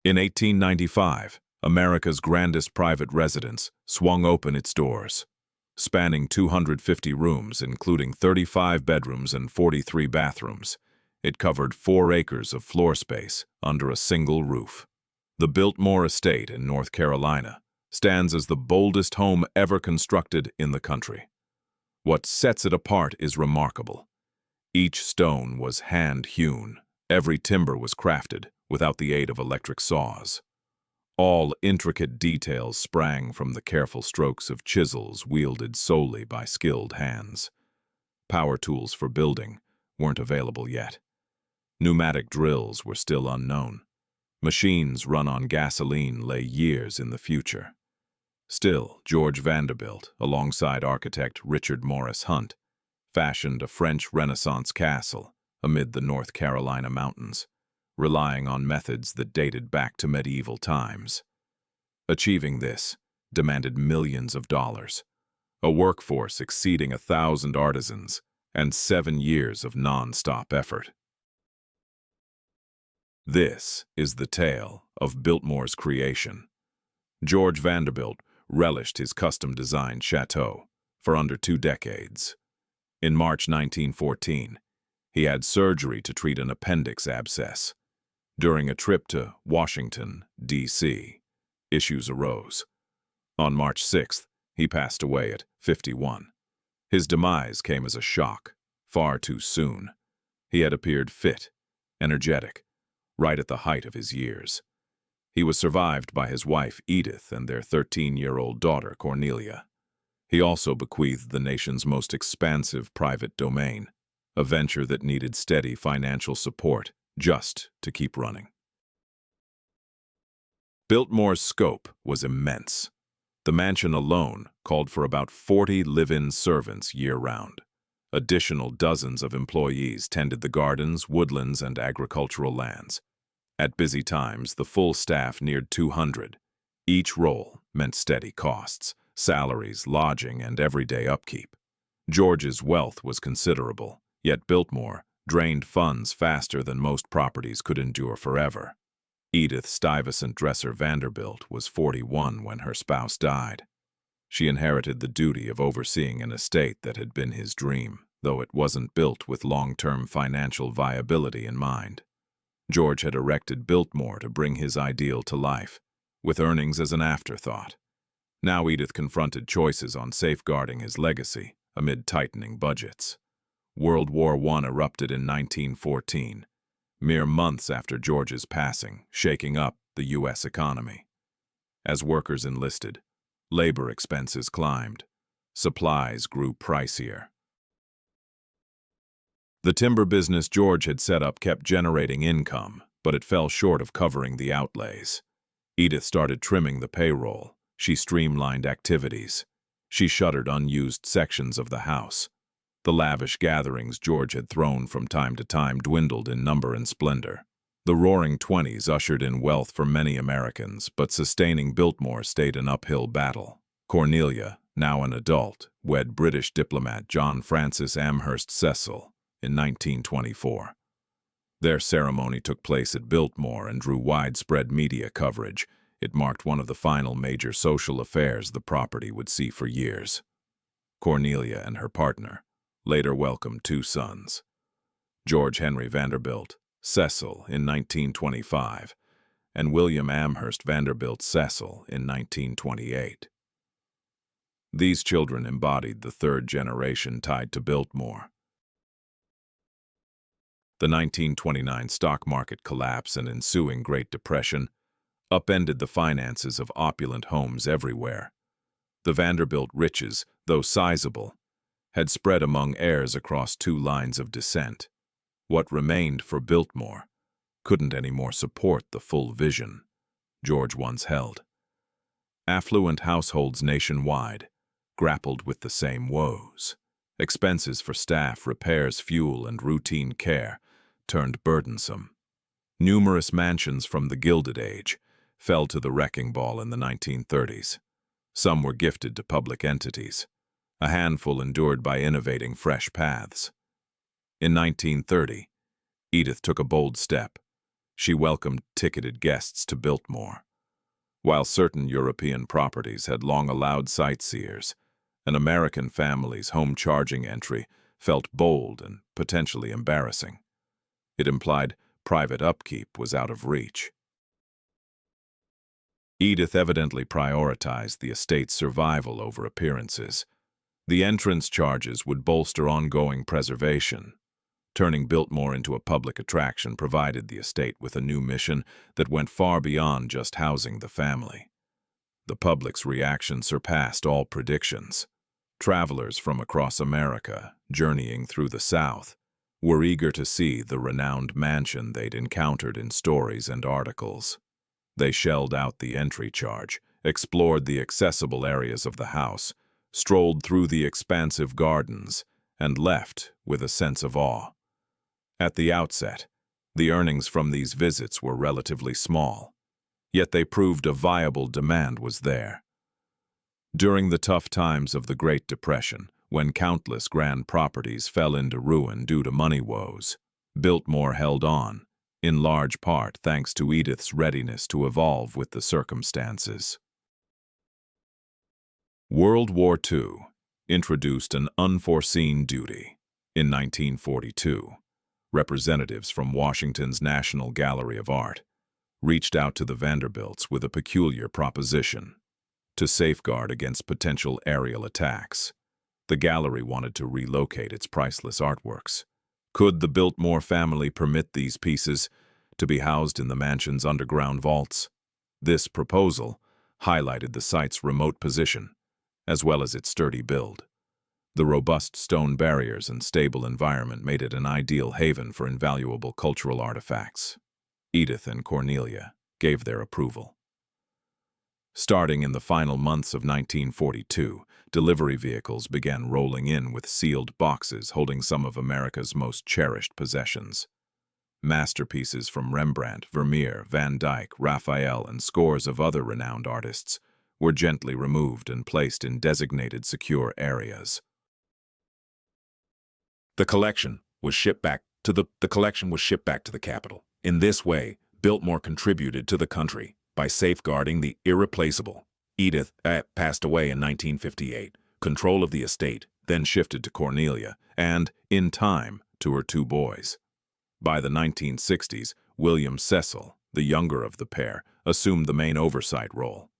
In 1895, America's grandest private residence swung open its doors. Spanning 250 rooms, including 35 bedrooms and 43 bathrooms, it covered 4 acres of floor space under a single roof. The Biltmore estate in North Carolina stands as the boldest home ever constructed in the country. What sets it apart is remarkable. Each stone was hand-hewn. Every timber was crafted without the aid of electric saws. All intricate details sprang from the careful strokes of chisels wielded solely by skilled hands. Power tools for building weren't available yet. Pneumatic drills were still unknown. Machines run on gasoline lay years in the future. Still, George Vanderbilt, alongside architect Richard Morris Hunt, fashioned a French Renaissance castle amid the North Carolina mountains, relying on methods that dated back to medieval times. Achieving this demanded millions of dollars, a workforce exceeding 1,000 artisans, and 7 years of non-stop effort. This is the tale of Biltmore's creation. George Vanderbilt relished his custom-designed chateau for under 2 decades. In March 1914, he had surgery to treat an appendix abscess. During a trip to Washington, D.C., issues arose. On March 6th, he passed away at 51. His demise came as a shock, far too soon. He had appeared fit, energetic, right at the height of his years. He was survived by his wife Edith and their 13-year-old daughter Cornelia. He also bequeathed the nation's most expansive private domain, a venture that needed steady financial support just to keep running. Biltmore's scope was immense. The mansion alone called for about 40 live-in servants year-round. Additional dozens of employees tended the gardens, woodlands, and agricultural lands. At busy times, the full staff neared 200. Each role meant steady costs, salaries, lodging, and everyday upkeep. George's wealth was considerable, yet Biltmore drained funds faster than most properties could endure forever. Edith Stuyvesant Dresser Vanderbilt was 41 when her spouse died. She inherited the duty of overseeing an estate that had been his dream, though it wasn't built with long-term financial viability in mind. George had erected Biltmore to bring his ideal to life, with earnings as an afterthought. Now Edith confronted choices on safeguarding his legacy amid tightening budgets. World War I erupted in 1914, mere months after George's passing, shaking up the U.S. economy. As workers enlisted, labor expenses climbed. Supplies grew pricier. The timber business George had set up kept generating income, but it fell short of covering the outlays. Edith started trimming the payroll. She streamlined activities. She shuttered unused sections of the house. The lavish gatherings George had thrown from time to time dwindled in number and splendor. The Roaring Twenties ushered in wealth for many Americans, but sustaining Biltmore stayed an uphill battle. Cornelia, now an adult, wed British diplomat John Francis Amherst Cecil in 1924. Their ceremony took place at Biltmore and drew widespread media coverage. It marked one of the final major social affairs the property would see for years. Cornelia and her partner later welcomed 2 sons, George Henry Vanderbilt, Cecil in 1925, and William Amherst Vanderbilt Cecil in 1928. These children embodied the 3rd generation tied to Biltmore. The 1929 stock market collapse and ensuing Great Depression upended the finances of opulent homes everywhere. The Vanderbilt riches, though sizable, had spread among heirs across 2 lines of descent. What remained for Biltmore couldn't anymore support the full vision George once held. Affluent households nationwide grappled with the same woes. Expenses for staff, repairs, fuel, and routine care turned burdensome. Numerous mansions from the Gilded Age fell to the wrecking ball in the 1930s. Some were gifted to public entities. A handful endured by innovating fresh paths. In 1930, Edith took a bold step. She welcomed ticketed guests to Biltmore. While certain European properties had long allowed sightseers, an American family's home charging entry felt bold and potentially embarrassing. It implied private upkeep was out of reach. Edith evidently prioritized the estate's survival over appearances. The entrance charges would bolster ongoing preservation. Turning Biltmore into a public attraction provided the estate with a new mission that went far beyond just housing the family. The public's reaction surpassed all predictions. Travelers from across America, journeying through the South, were eager to see the renowned mansion they'd encountered in stories and articles. They shelled out the entry charge, explored the accessible areas of the house, strolled through the expansive gardens, and left with a sense of awe. At the outset, the earnings from these visits were relatively small, yet they proved a viable demand was there. During the tough times of the Great Depression, when countless grand properties fell into ruin due to money woes, Biltmore held on, in large part thanks to Edith's readiness to evolve with the circumstances. World War II introduced an unforeseen duty. In 1942, representatives from Washington's National Gallery of Art reached out to the Vanderbilts with a peculiar proposition: to safeguard against potential aerial attacks. The gallery wanted to relocate its priceless artworks. Could the Biltmore family permit these pieces to be housed in the mansion's underground vaults? This proposal highlighted the site's remote position, as well as its sturdy build. The robust stone barriers and stable environment made it an ideal haven for invaluable cultural artifacts. Edith and Cornelia gave their approval. Starting in the final months of 1942, delivery vehicles began rolling in with sealed boxes holding some of America's most cherished possessions. Masterpieces from Rembrandt, Vermeer, Van Dyck, Raphael, and scores of other renowned artists were gently removed and placed in designated secure areas. The collection was shipped back to the capital. In this way, Biltmore contributed to the country by safeguarding the irreplaceable. Edith passed away in 1958. Control of the estate then shifted to Cornelia and, in time, to her two boys. By the 1960s, William Cecil, the younger of the pair, assumed the main oversight role.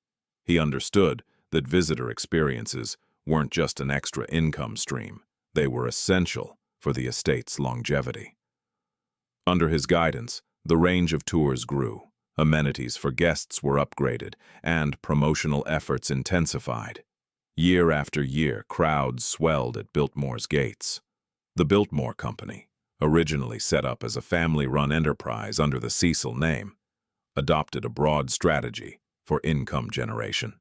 He understood that visitor experiences weren't just an extra income stream. They were essential for the estate's longevity. Under his guidance, the range of tours grew. Amenities for guests were upgraded, and promotional efforts intensified. Year after year, crowds swelled at Biltmore's gates. The Biltmore Company, originally set up as a family-run enterprise under the Cecil name, adopted a broad strategy for income generation.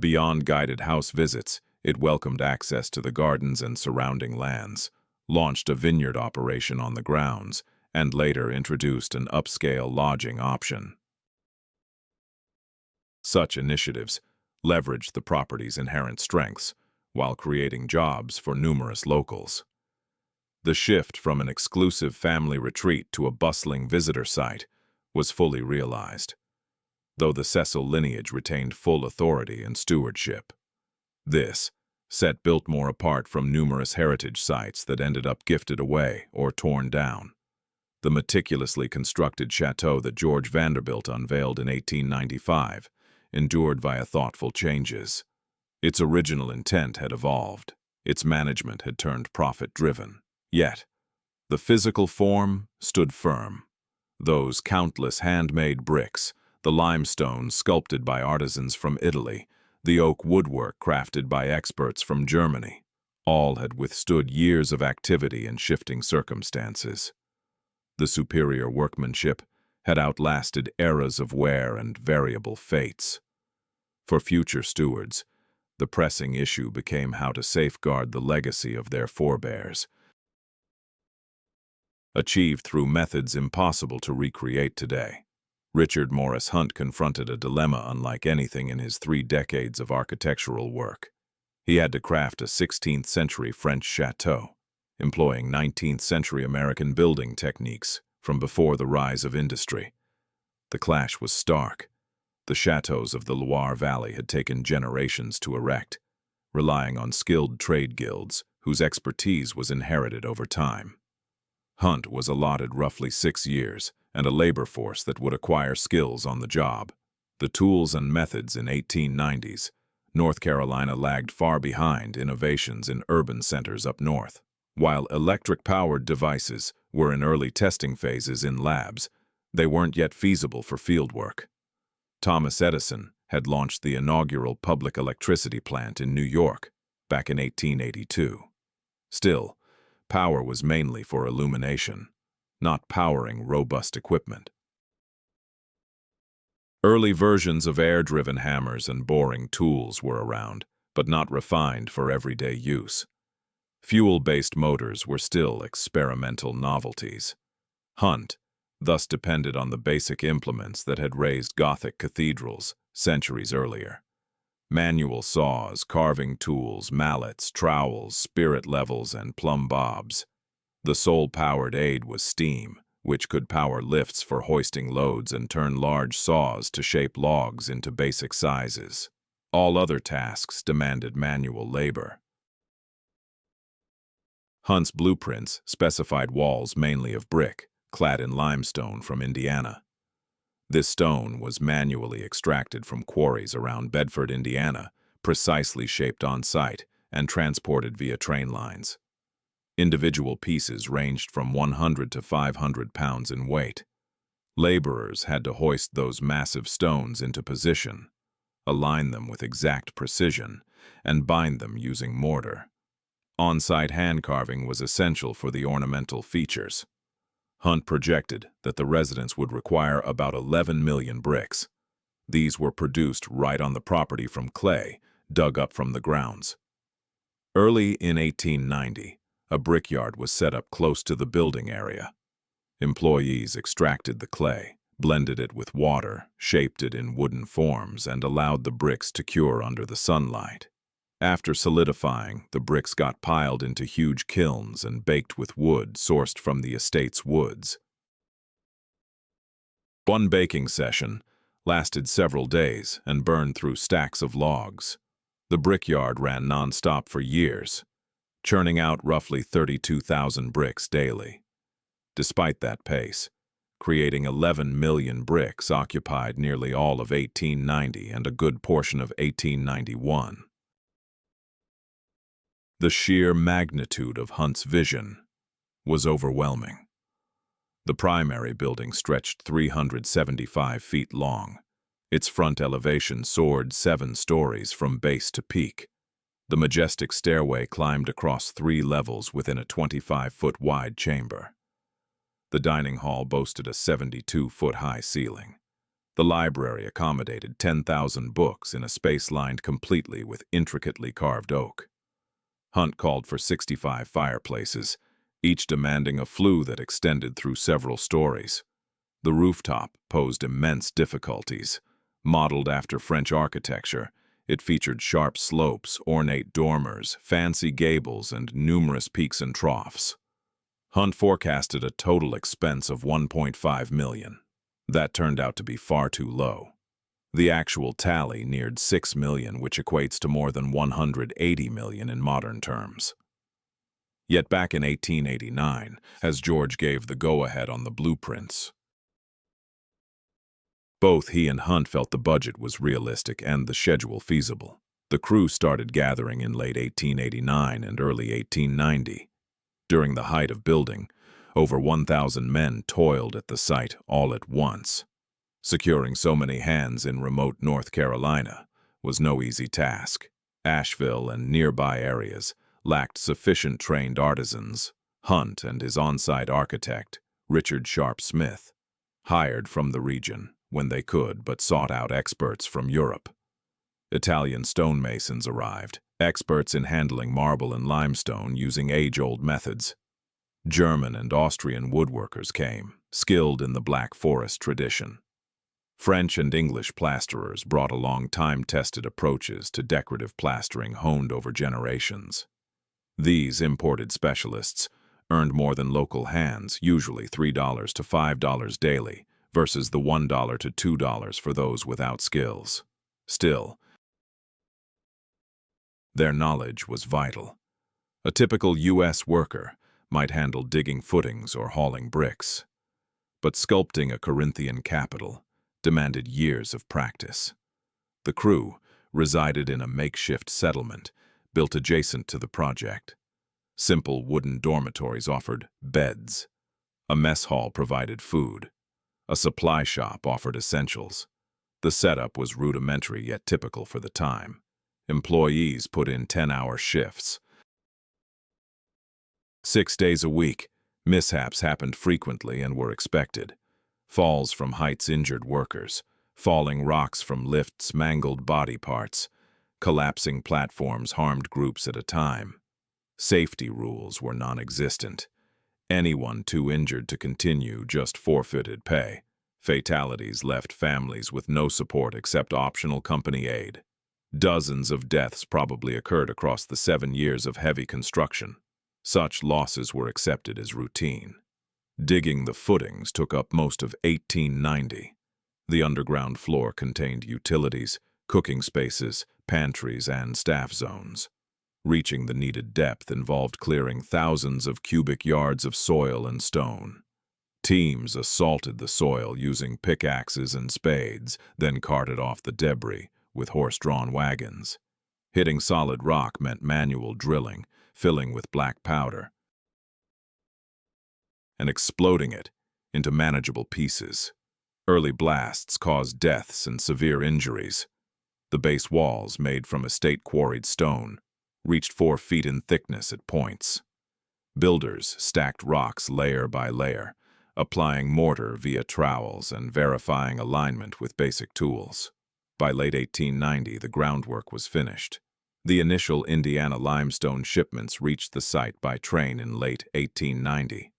Beyond guided house visits, it welcomed access to the gardens and surrounding lands, launched a vineyard operation on the grounds, and later introduced an upscale lodging option. Such initiatives leveraged the property's inherent strengths while creating jobs for numerous locals. The shift from an exclusive family retreat to a bustling visitor site was fully realized, though the Cecil lineage retained full authority and stewardship. This set Biltmore apart from numerous heritage sites that ended up gifted away or torn down. The meticulously constructed chateau that George Vanderbilt unveiled in 1895 endured via thoughtful changes. Its original intent had evolved. Its management had turned profit-driven. Yet, the physical form stood firm. Those countless handmade bricks, the limestone sculpted by artisans from Italy, the oak woodwork crafted by experts from Germany, all had withstood years of activity in shifting circumstances. The superior workmanship had outlasted eras of wear and variable fates. For future stewards, the pressing issue became how to safeguard the legacy of their forebears, achieved through methods impossible to recreate today. Richard Morris Hunt confronted a dilemma unlike anything in his 3 decades of architectural work. He had to craft a 16th-century French chateau, employing 19th-century American building techniques from before the rise of industry. The clash was stark. The chateaux of the Loire Valley had taken generations to erect, relying on skilled trade guilds whose expertise was inherited over time. Hunt was allotted roughly 6 years and a labor force that would acquire skills on the job. The tools and methods in 1890s, North Carolina lagged far behind innovations in urban centers up north. While electric-powered devices were in early testing phases in labs, they weren't yet feasible for fieldwork. Thomas Edison had launched the inaugural public electricity plant in New York back in 1882. Still, power was mainly for illumination, not powering robust equipment. Early versions of air-driven hammers and boring tools were around, but not refined for everyday use. Fuel-based motors were still experimental novelties. Hunt thus depended on the basic implements that had raised Gothic cathedrals centuries earlier. Manual saws, carving tools, mallets, trowels, spirit levels, and plumb bobs. The sole powered aid was steam, which could power lifts for hoisting loads and turn large saws to shape logs into basic sizes. All other tasks demanded manual labor. Hunt's blueprints specified walls mainly of brick, clad in limestone from Indiana. This stone was manually extracted from quarries around Bedford, Indiana, precisely shaped on site and transported via train lines. Individual pieces ranged from 100 to 500 pounds in weight. Laborers had to hoist those massive stones into position, align them with exact precision, and bind them using mortar. On-site hand carving was essential for the ornamental features. Hunt projected that the residence would require about 11 million bricks. These were produced right on the property from clay, dug up from the grounds. Early in 1890, a brickyard was set up close to the building area. Employees extracted the clay, blended it with water, shaped it in wooden forms, and allowed the bricks to cure under the sunlight. After solidifying, the bricks got piled into huge kilns and baked with wood sourced from the estate's woods. One baking session lasted several days and burned through stacks of logs. The brickyard ran non-stop for years, churning out roughly 32,000 bricks daily. Despite that pace, creating 11 million bricks occupied nearly all of 1890 and a good portion of 1891. The sheer magnitude of Hunt's vision was overwhelming. The primary building stretched 375 feet long. Its front elevation soared 7 stories from base to peak. The majestic stairway climbed across 3 levels within a 25-foot wide chamber. The dining hall boasted a 72-foot-high ceiling. The library accommodated 10,000 books in a space lined completely with intricately carved oak. Hunt called for 65 fireplaces, each demanding a flue that extended through several stories. The rooftop posed immense difficulties. Modeled after French architecture, it featured sharp slopes, ornate dormers, fancy gables, and numerous peaks and troughs. Hunt forecasted a total expense of $1.5 million. That turned out to be far too low. The actual tally neared $6 million, which equates to more than $180 million in modern terms. Yet back in 1889, as George gave the go-ahead on the blueprints, both he and Hunt felt the budget was realistic and the schedule feasible. The crew started gathering in late 1889 and early 1890. During the height of building, over 1,000 men toiled at the site all at once. Securing so many hands in remote North Carolina was no easy task. Asheville and nearby areas lacked sufficient trained artisans. Hunt and his on-site architect, Richard Sharp Smith, hired from the region when they could but sought out experts from Europe. Italian stonemasons arrived, experts in handling marble and limestone using age-old methods. German and Austrian woodworkers came, skilled in the Black Forest tradition. French and English plasterers brought along time-tested approaches to decorative plastering honed over generations. These imported specialists earned more than local hands, usually $3 to $5 daily, versus the $1 to $2 for those without skills. Still, their knowledge was vital. A typical U.S. worker might handle digging footings or hauling bricks, but sculpting a Corinthian capital demanded years of practice. The crew resided in a makeshift settlement built adjacent to the project. Simple wooden dormitories offered beds. A mess hall provided food. A supply shop offered essentials. The setup was rudimentary yet typical for the time. Employees put in 10-hour shifts. 6 days a week, mishaps happened frequently and were expected. Falls from heights injured workers. Falling rocks from lifts mangled body parts. Collapsing platforms harmed groups at a time. Safety rules were non-existent. Anyone too injured to continue just forfeited pay. Fatalities left families with no support except optional company aid. Dozens of deaths probably occurred across the 7 years of heavy construction. Such losses were accepted as routine. Digging the footings took up most of 1890. The underground floor contained utilities, cooking spaces, pantries, and staff zones. Reaching the needed depth involved clearing thousands of cubic yards of soil and stone. Teams assaulted the soil using pickaxes and spades, then carted off the debris with horse-drawn wagons. Hitting solid rock meant manual drilling, filling with black powder, and exploding it into manageable pieces. Early blasts caused deaths and severe injuries. The base walls, made from estate-quarried stone, reached 4 feet in thickness at points. Builders stacked rocks layer by layer, applying mortar via trowels and verifying alignment with basic tools. By late 1890, the groundwork was finished. The initial Indiana limestone shipments reached the site by train in late 1890.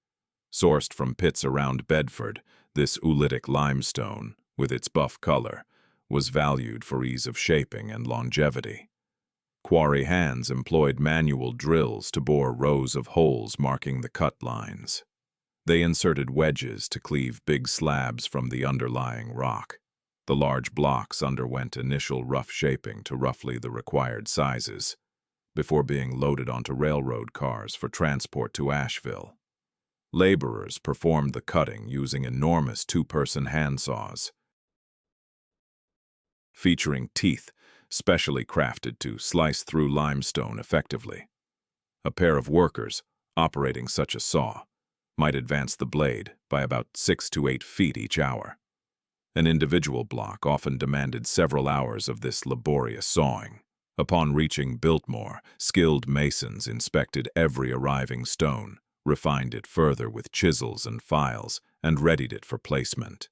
Sourced from pits around Bedford, this oolitic limestone, with its buff color, was valued for ease of shaping and longevity. Quarry hands employed manual drills to bore rows of holes marking the cut lines. They inserted wedges to cleave big slabs from the underlying rock. The large blocks underwent initial rough shaping to roughly the required sizes, before being loaded onto railroad cars for transport to Asheville. Laborers performed the cutting using enormous 2-person handsaws, featuring teeth specially crafted to slice through limestone effectively. A pair of workers operating such a saw might advance the blade by about 6 to 8 feet each hour. An individual block often demanded several hours of this laborious sawing. Upon reaching Biltmore, skilled masons inspected every arriving stone, refined it further with chisels and files, and readied it for placement.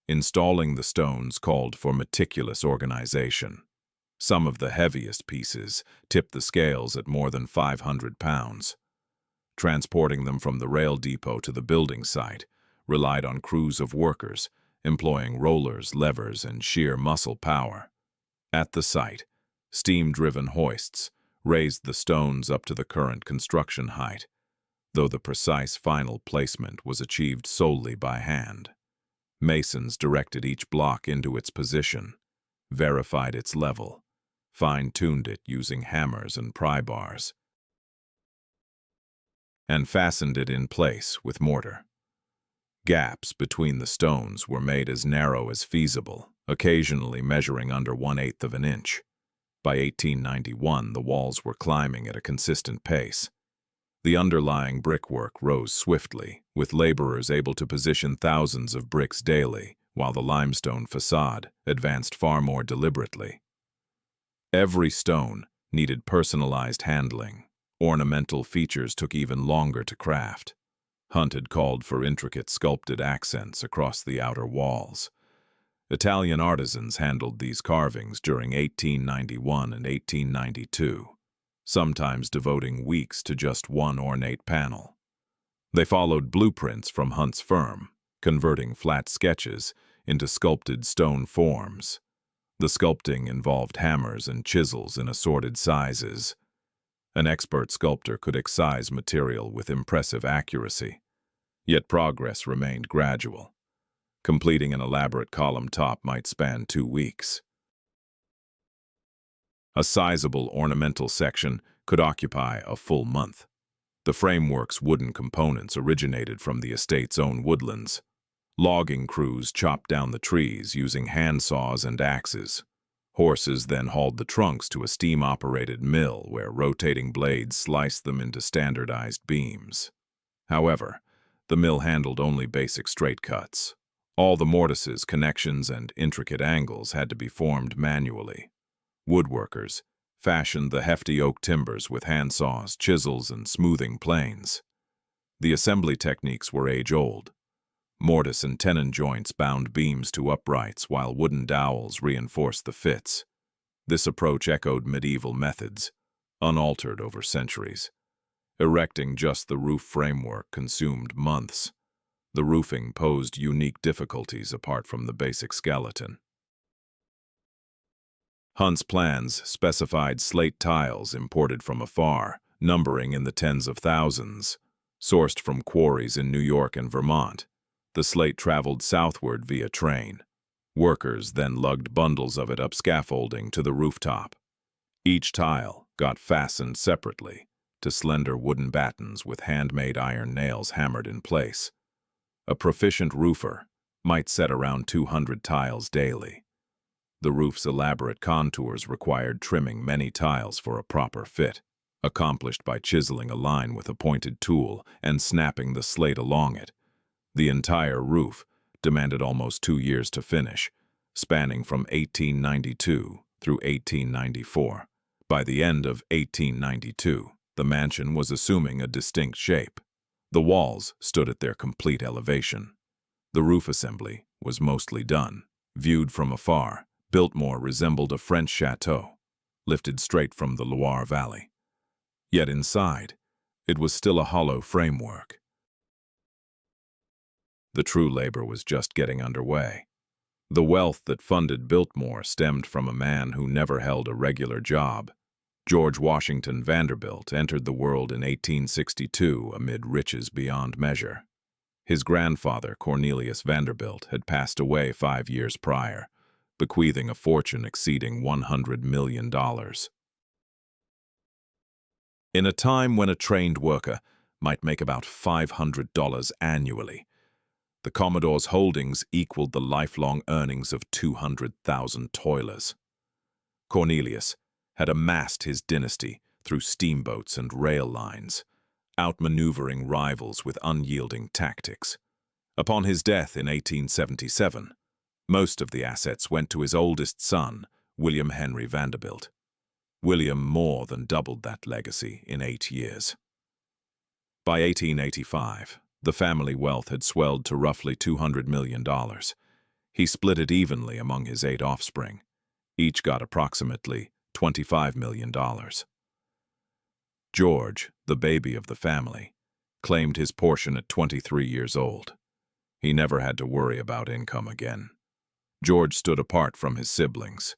Installing the stones called for meticulous organization. Some of the heaviest pieces tipped the scales at more than 500 pounds. Transporting them from the rail depot to the building site relied on crews of workers, employing rollers, levers, and sheer muscle power. At the site, steam-driven hoists raised the stones up to the current construction height, though the precise final placement was achieved solely by hand. Masons directed each block into its position, verified its level, fine-tuned it using hammers and pry bars, and fastened it in place with mortar. Gaps between the stones were made as narrow as feasible, occasionally measuring under 1/8 of an inch. By 1891, the walls were climbing at a consistent pace. The underlying brickwork rose swiftly, with laborers able to position thousands of bricks daily, while the limestone facade advanced far more deliberately. Every stone needed personalized handling. Ornamental features took even longer to craft. Hunt had called for intricate sculpted accents across the outer walls. Italian artisans handled these carvings during 1891 and 1892, sometimes devoting weeks to just one ornate panel. They followed blueprints from Hunt's firm, converting flat sketches into sculpted stone forms. The sculpting involved hammers and chisels in assorted sizes. An expert sculptor could excise material with impressive accuracy. Yet progress remained gradual. Completing an elaborate column top might span 2 weeks. A sizable ornamental section could occupy a full month. The framework's wooden components originated from the estate's own woodlands. Logging crews chopped down the trees using hand saws and axes. Horses then hauled the trunks to a steam-operated mill where rotating blades sliced them into standardized beams. However, the mill handled only basic straight cuts. All the mortises, connections, and intricate angles had to be formed manually. Woodworkers fashioned the hefty oak timbers with hand saws, chisels, and smoothing planes. The assembly techniques were age-old. Mortise and tenon joints bound beams to uprights while wooden dowels reinforced the fits. This approach echoed medieval methods, unaltered over centuries. Erecting just the roof framework consumed months. The roofing posed unique difficulties apart from the basic skeleton. Hunt's plans specified slate tiles imported from afar, numbering in the tens of thousands. Sourced from quarries in New York and Vermont, the slate traveled southward via train. Workers then lugged bundles of it up scaffolding to the rooftop. Each tile got fastened separately to slender wooden battens with handmade iron nails hammered in place. A proficient roofer might set around 200 tiles daily. The roof's elaborate contours required trimming many tiles for a proper fit, accomplished by chiseling a line with a pointed tool and snapping the slate along it. The entire roof demanded almost 2 years to finish, spanning from 1892 through 1894. By the end of 1892, the mansion was assuming a distinct shape. The walls stood at their complete elevation. The roof assembly was mostly done. Viewed from afar, Biltmore resembled a French chateau, lifted straight from the Loire Valley. Yet inside, it was still a hollow framework. The true labor was just getting underway. The wealth that funded Biltmore stemmed from a man who never held a regular job. George Washington Vanderbilt entered the world in 1862 amid riches beyond measure. His grandfather, Cornelius Vanderbilt, had passed away 5 years prior, bequeathing a fortune exceeding $100 million. In a time when a trained worker might make about $500 annually, the Commodore's holdings equaled the lifelong earnings of 200,000 toilers. Cornelius had amassed his dynasty through steamboats and rail lines, outmaneuvering rivals with unyielding tactics. Upon his death in 1877, most of the assets went to his oldest son, William Henry Vanderbilt. William more than doubled that legacy in 8 years. By 1885, the family wealth had swelled to roughly $200 million. He split it evenly among his 8 offspring. Each got approximately $25 million. George, the baby of the family, claimed his portion at 23 years old. He never had to worry about income again. George stood apart from his siblings.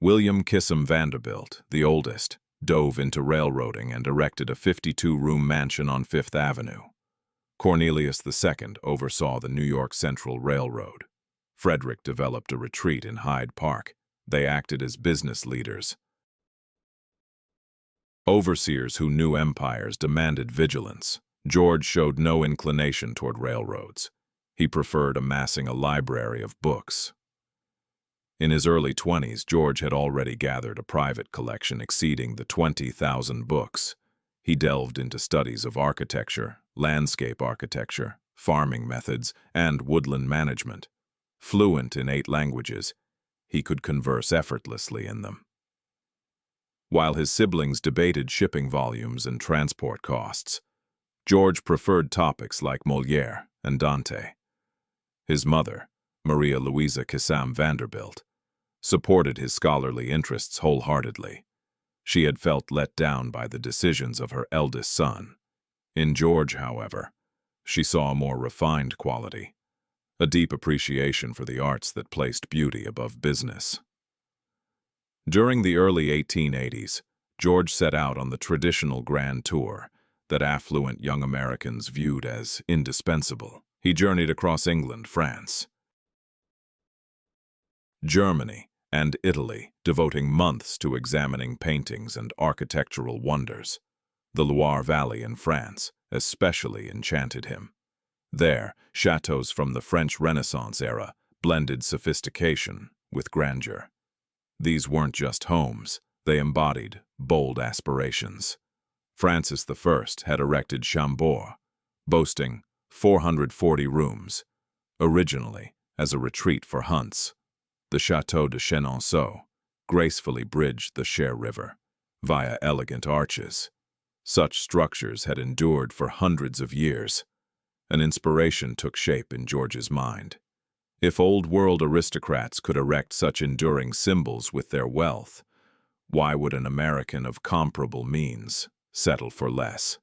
William Kissam Vanderbilt, the oldest, dove into railroading and erected a 52-room mansion on Fifth Avenue. Cornelius II oversaw the New York Central Railroad. Frederick developed a retreat in Hyde Park. They acted as business leaders. Overseers who knew empires demanded vigilance. George showed no inclination toward railroads. He preferred amassing a library of books. In his early 20s, George had already gathered a private collection exceeding the 20,000 books. He delved into studies of architecture, landscape architecture, farming methods, and woodland management. Fluent in 8 languages, he could converse effortlessly in them. While his siblings debated shipping volumes and transport costs, George preferred topics like Molière and Dante. His mother, Maria Louisa Kissam Vanderbilt, supported his scholarly interests wholeheartedly. She had felt let down by the decisions of her eldest son. In George, however, she saw a more refined quality, a deep appreciation for the arts that placed beauty above business. During the early 1880s, George set out on the traditional grand tour that affluent young Americans viewed as indispensable. He journeyed across England, France, Germany, and Italy, devoting months to examining paintings and architectural wonders. The Loire Valley in France especially enchanted him. There, chateaux from the French Renaissance era blended sophistication with grandeur. These weren't just homes, they embodied bold aspirations. Francis I had erected Chambord, boasting 440 rooms, originally as a retreat for hunts. The Château de Chenonceau gracefully bridged the Cher River via elegant arches. Such structures had endured for hundreds of years. An inspiration took shape in George's mind. If old-world aristocrats could erect such enduring symbols with their wealth, why would an American of comparable means settle for less?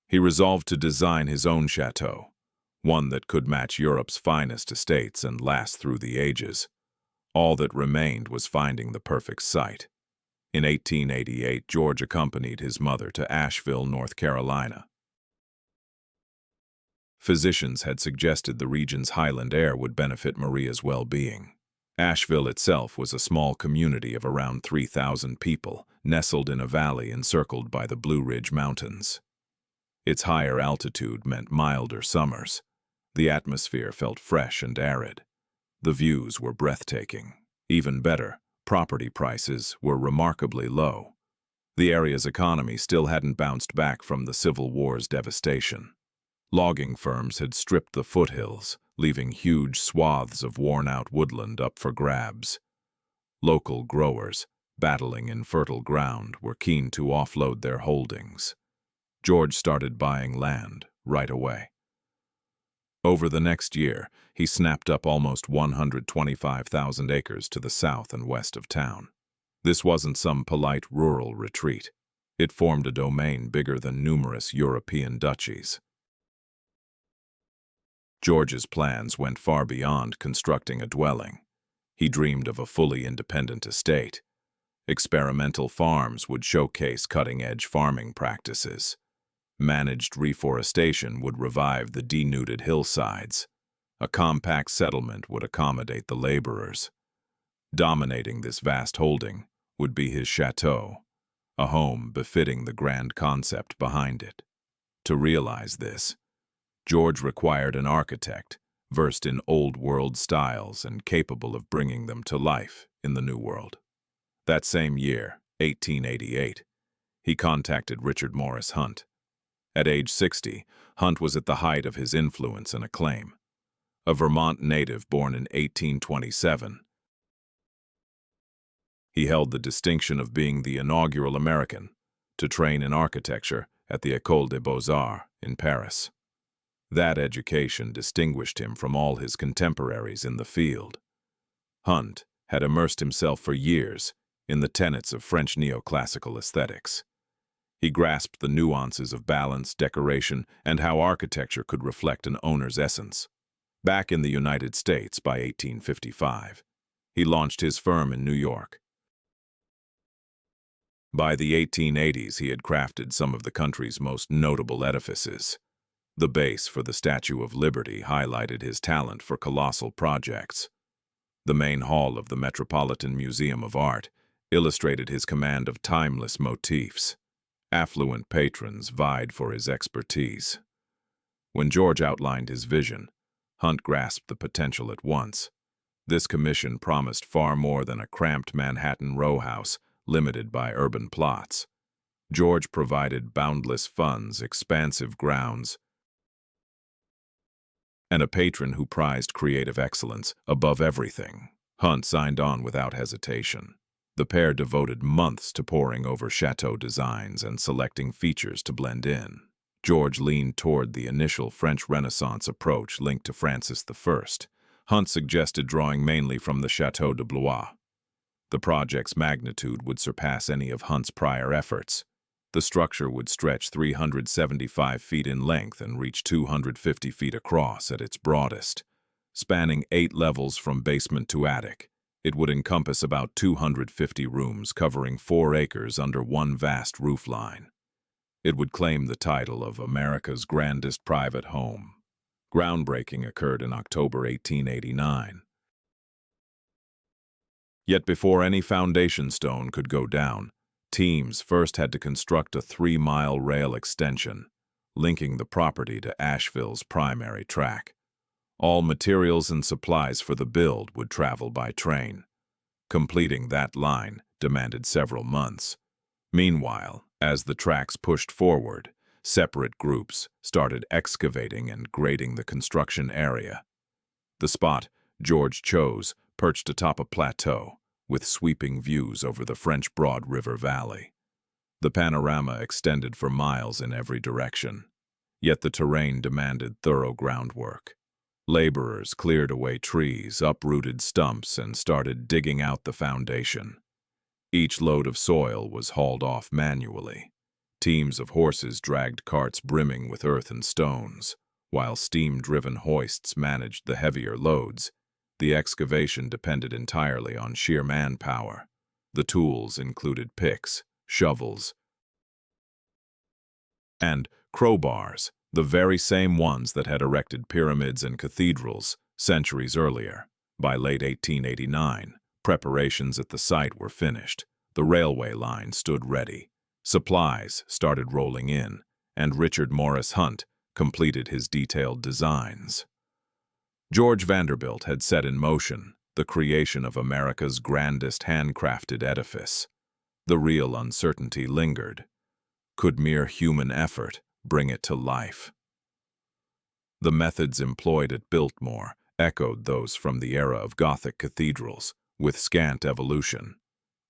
He resolved to design his own chateau, one that could match Europe's finest estates and last through the ages. All that remained was finding the perfect site. In 1888, George accompanied his mother to Asheville, North Carolina. Physicians had suggested the region's highland air would benefit Maria's well-being. Asheville itself was a small community of around 3,000 people, nestled in a valley encircled by the Blue Ridge Mountains. Its higher altitude meant milder summers. The atmosphere felt fresh and arid. The views were breathtaking. Even better, property prices were remarkably low. The area's economy still hadn't bounced back from the Civil War's devastation. Logging firms had stripped the foothills, leaving huge swaths of worn-out woodland up for grabs. Local growers, battling in fertile ground, were keen to offload their holdings. George started buying land right away. Over the next year, he snapped up almost 125,000 acres to the south and west of town. This wasn't some polite rural retreat. It formed a domain bigger than numerous European duchies. George's plans went far beyond constructing a dwelling. He dreamed of a fully independent estate. Experimental farms would showcase cutting-edge farming practices. Managed reforestation would revive the denuded hillsides. A compact settlement would accommodate the laborers. Dominating this vast holding would be his chateau, a home befitting the grand concept behind it. To realize this, George required an architect versed in old-world styles and capable of bringing them to life in the New World. That same year, 1888, he contacted Richard Morris Hunt. At age 60, Hunt was at the height of his influence and acclaim. A Vermont native born in 1827, he held the distinction of being the inaugural American to train in architecture at the École des Beaux-Arts in Paris. That education distinguished him from all his contemporaries in the field. Hunt had immersed himself for years in the tenets of French neoclassical aesthetics. He grasped the nuances of balance, decoration, and how architecture could reflect an owner's essence. Back in the United States by 1855, he launched his firm in New York. By the 1880s, he had crafted some of the country's most notable edifices. The base for the Statue of Liberty highlighted his talent for colossal projects. The main hall of the Metropolitan Museum of Art illustrated his command of timeless motifs. Affluent patrons vied for his expertise. When George outlined his vision, Hunt grasped the potential at once. This commission promised far more than a cramped Manhattan row house limited by urban plots. George provided boundless funds, expansive grounds, and a patron who prized creative excellence above everything. Hunt signed on without hesitation. The pair devoted months to poring over chateau designs and selecting features to blend in. George leaned toward the initial French Renaissance approach linked to Francis I. Hunt suggested drawing mainly from the Château de Blois. The project's magnitude would surpass any of Hunt's prior efforts. The structure would stretch 375 feet in length and reach 250 feet across at its broadest, spanning 8 levels from basement to attic. It would encompass about 250 rooms covering 4 acres under one vast roofline. It would claim the title of America's grandest private home. Groundbreaking occurred in October 1889. Yet before any foundation stone could go down, teams first had to construct a 3-mile rail extension, linking the property to Asheville's primary track. All materials and supplies for the build would travel by train. Completing that line demanded several months. Meanwhile, as the tracks pushed forward, separate groups started excavating and grading the construction area. The spot George chose perched atop a plateau, with sweeping views over the French Broad River Valley. The panorama extended for miles in every direction, yet the terrain demanded thorough groundwork. Laborers cleared away trees, uprooted stumps, and started digging out the foundation. Each load of soil was hauled off manually. Teams of horses dragged carts brimming with earth and stones, while steam-driven hoists managed the heavier loads. The excavation depended entirely on sheer manpower. The tools included picks, shovels, and crowbars, the very same ones that had erected pyramids and cathedrals centuries earlier. By late 1889, preparations at the site were finished. The railway line stood ready. Supplies started rolling in, and Richard Morris Hunt completed his detailed designs. George Vanderbilt had set in motion the creation of America's grandest handcrafted edifice. The real uncertainty lingered. Could mere human effort bring it to life? The methods employed at Biltmore echoed those from the era of Gothic cathedrals, with scant evolution.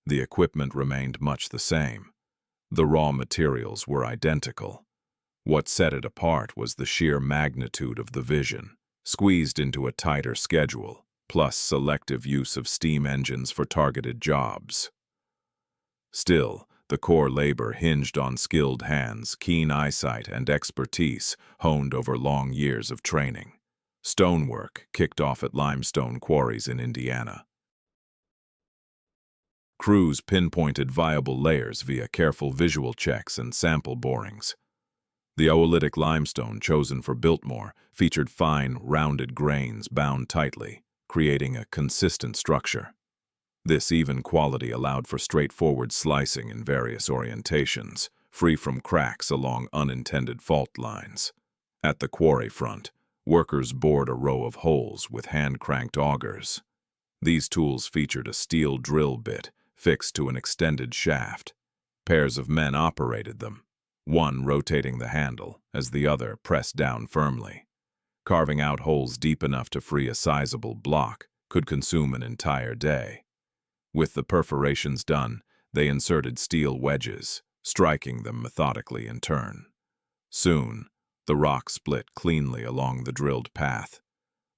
The equipment remained much the same. The raw materials were identical. What set it apart was the sheer magnitude of the vision, squeezed into a tighter schedule, plus selective use of steam engines for targeted jobs. Still, the core labor hinged on skilled hands, keen eyesight, and expertise honed over long years of training. Stonework kicked off at limestone quarries in Indiana. Crews pinpointed viable layers via careful visual checks and sample borings. The oolitic limestone chosen for Biltmore featured fine, rounded grains bound tightly, creating a consistent structure. This even quality allowed for straightforward slicing in various orientations, free from cracks along unintended fault lines. At the quarry front, workers bored a row of holes with hand-cranked augers. These tools featured a steel drill bit fixed to an extended shaft. Pairs of men operated them, one rotating the handle as the other pressed down firmly. Carving out holes deep enough to free a sizable block could consume an entire day. With the perforations done, they inserted steel wedges, striking them methodically in turn. Soon, the rock split cleanly along the drilled path.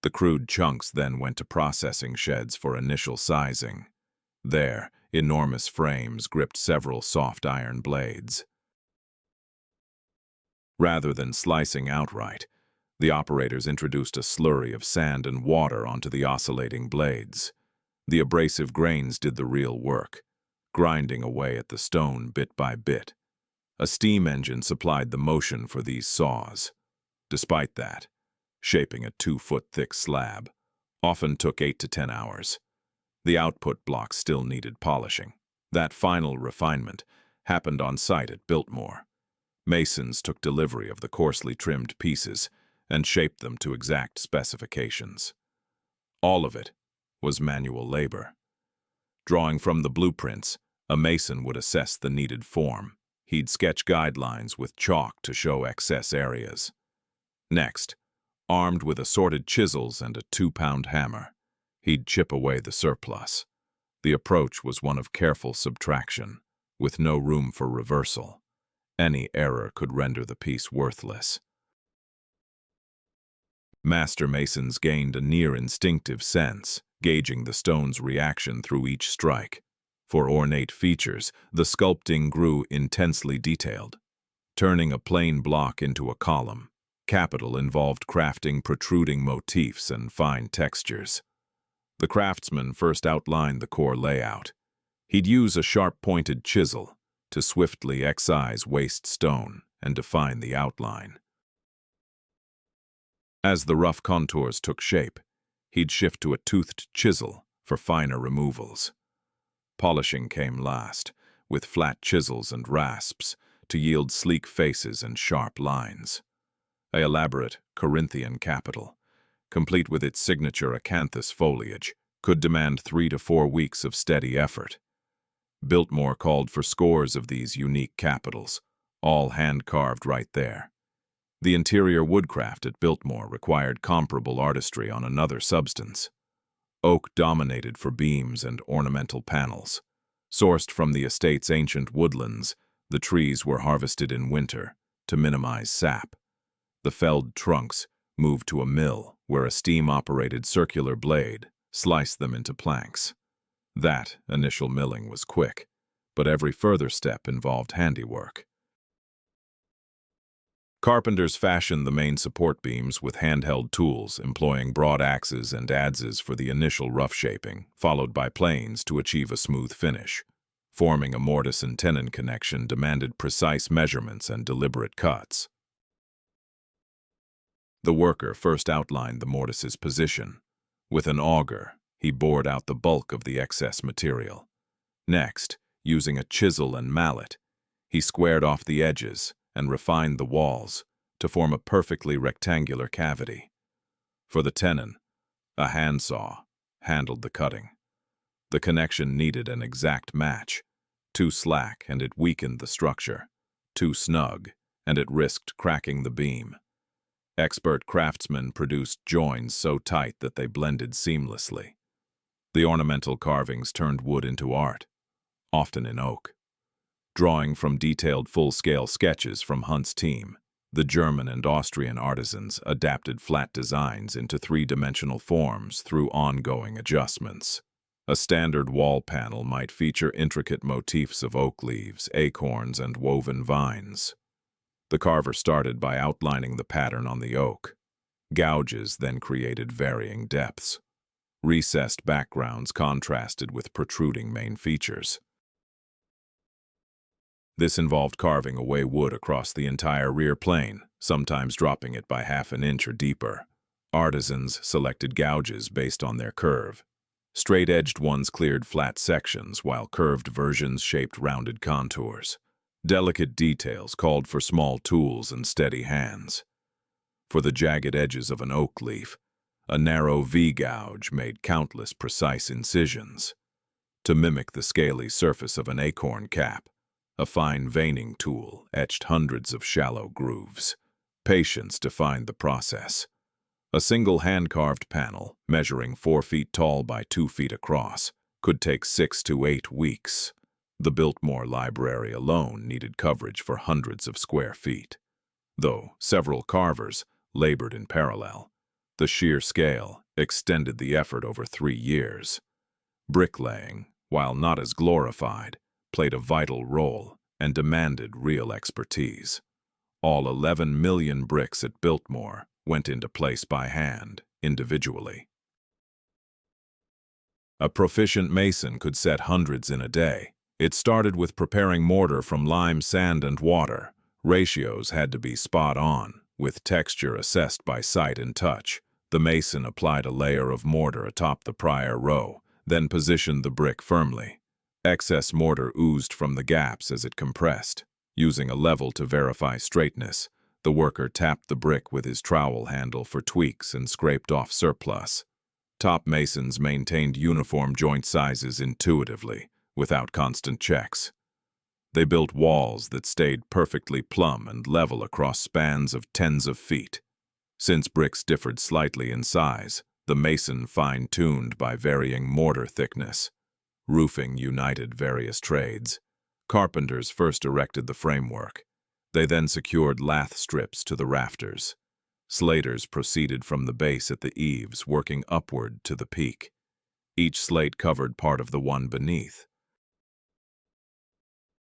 The crude chunks then went to processing sheds for initial sizing. There, enormous frames gripped several soft iron blades. Rather than slicing outright, the operators introduced a slurry of sand and water onto the oscillating blades. The abrasive grains did the real work, grinding away at the stone bit by bit. A steam engine supplied the motion for these saws. Despite that, shaping a 2-foot-thick slab often took 8 to 10 hours. The output blocks still needed polishing. That final refinement happened on site at Biltmore. Masons took delivery of the coarsely trimmed pieces and shaped them to exact specifications. All of it was manual labor. Drawing from the blueprints, a mason would assess the needed form. He'd sketch guidelines with chalk to show excess areas. Next, armed with assorted chisels and a 2-pound hammer, he'd chip away the surplus. The approach was one of careful subtraction, with no room for reversal. Any error could render the piece worthless. Master masons gained a near-instinctive sense, gauging the stone's reaction through each strike. For ornate features, the sculpting grew intensely detailed. Turning a plain block into a column, capital involved crafting protruding motifs and fine textures. The craftsman first outlined the core layout. He'd use a sharp-pointed chisel to swiftly excise waste stone and define the outline. As the rough contours took shape, he'd shift to a toothed chisel for finer removals. Polishing came last, with flat chisels and rasps to yield sleek faces and sharp lines. An elaborate Corinthian capital, complete with its signature acanthus foliage, could demand 3 to 4 weeks of steady effort. Biltmore called for scores of these unique capitals, all hand-carved right there. The interior woodcraft at Biltmore required comparable artistry on another substance. Oak dominated for beams and ornamental panels. Sourced from the estate's ancient woodlands, the trees were harvested in winter to minimize sap. The felled trunks moved to a mill where a steam-operated circular blade sliced them into planks. That initial milling was quick, but every further step involved handiwork. Carpenters fashioned the main support beams with handheld tools, employing broad axes and adzes for the initial rough shaping, followed by planes to achieve a smooth finish. Forming a mortise and tenon connection demanded precise measurements and deliberate cuts. The worker first outlined the mortise's position. With an auger, he bored out the bulk of the excess material. Next, using a chisel and mallet, he squared off the edges and refined the walls to form a perfectly rectangular cavity. For the tenon, a handsaw handled the cutting. The connection needed an exact match. Too slack and it weakened the structure. Too snug and it risked cracking the beam. Expert craftsmen produced joins so tight that they blended seamlessly. The ornamental carvings turned wood into art, often in oak. Drawing from detailed full-scale sketches from Hunt's team, the German and Austrian artisans adapted flat designs into three-dimensional forms through ongoing adjustments. A standard wall panel might feature intricate motifs of oak leaves, acorns, and woven vines. The carver started by outlining the pattern on the oak. Gouges then created varying depths. Recessed backgrounds contrasted with protruding main features. This involved carving away wood across the entire rear plane, sometimes dropping it by half an inch or deeper. Artisans selected gouges based on their curve. Straight-edged ones cleared flat sections, while curved versions shaped rounded contours. Delicate details called for small tools and steady hands. For the jagged edges of an oak leaf, a narrow V-gouge made countless precise incisions. To mimic the scaly surface of an acorn cap, a fine veining tool etched hundreds of shallow grooves. Patience defined the process. A single hand-carved panel, measuring 4 feet tall by 2 feet across, could take 6 to 8 weeks. The Biltmore Library alone needed coverage for hundreds of square feet. Though several carvers labored in parallel, the sheer scale extended the effort over 3 years. Bricklaying, while not as glorified, played a vital role and demanded real expertise. All 11 million bricks at Biltmore went into place by hand, individually. A proficient mason could set hundreds in a day. It started with preparing mortar from lime, sand, and water. Ratios had to be spot on, with texture assessed by sight and touch. The mason applied a layer of mortar atop the prior row, then positioned the brick firmly. Excess mortar oozed from the gaps as it compressed. Using a level to verify straightness, the worker tapped the brick with his trowel handle for tweaks and scraped off surplus. Top masons maintained uniform joint sizes intuitively, without constant checks. They built walls that stayed perfectly plumb and level across spans of tens of feet. Since bricks differed slightly in size, the mason fine-tuned by varying mortar thickness. Roofing united various trades. Carpenters first erected the framework. They then secured lath strips to the rafters. Slaters proceeded from the base at the eaves, working upward to the peak. Each slate covered part of the one beneath.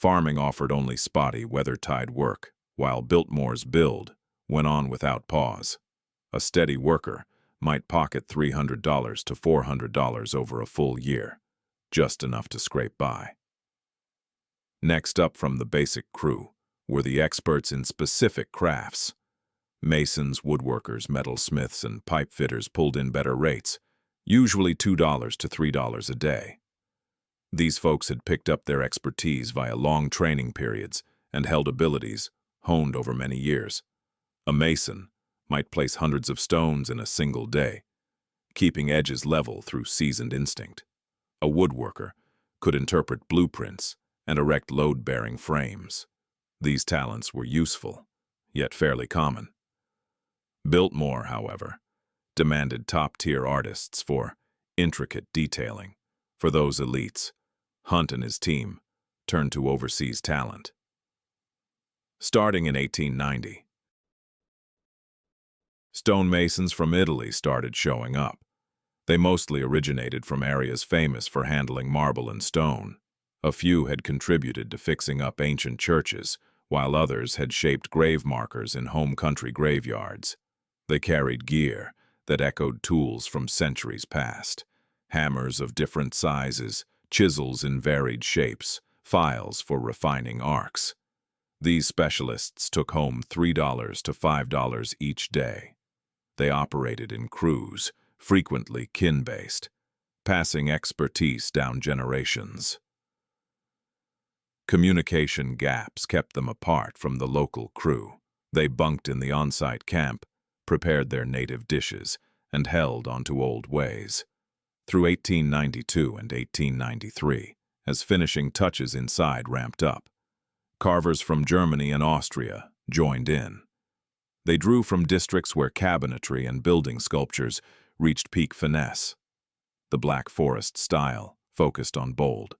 Farming offered only spotty, weather-tied work, while Biltmore's build went on without pause. A steady worker might pocket $300 to $400 over a full year, just enough to scrape by. Next up from the basic crew were the experts in specific crafts. Masons, woodworkers, metalsmiths, and pipe fitters pulled in better rates, usually $2 to $3 a day. These folks had picked up their expertise via long training periods and held abilities honed over many years. A mason might place hundreds of stones in a single day, keeping edges level through seasoned instinct. A woodworker could interpret blueprints and erect load-bearing frames. These talents were useful, yet fairly common. Biltmore, however, demanded top-tier artists for intricate detailing. For those elites, Hunt and his team turned to overseas talent. Starting in 1890, stonemasons from Italy started showing up. They mostly originated from areas famous for handling marble and stone. A few had contributed to fixing up ancient churches, while others had shaped grave markers in home country graveyards. They carried gear that echoed tools from centuries past: hammers of different sizes, chisels in varied shapes, files for refining arcs. These specialists took home $3 to $5 each day. They operated in crews, frequently kin-based, passing expertise down generations. Communication gaps kept them apart from the local crew. They bunked in the on-site camp, prepared their native dishes, and held onto old ways. Through 1892 and 1893, as finishing touches inside ramped up, carvers from Germany and Austria joined in. They drew from districts where cabinetry and building sculptures reached peak finesse. The Black Forest style focused on bold,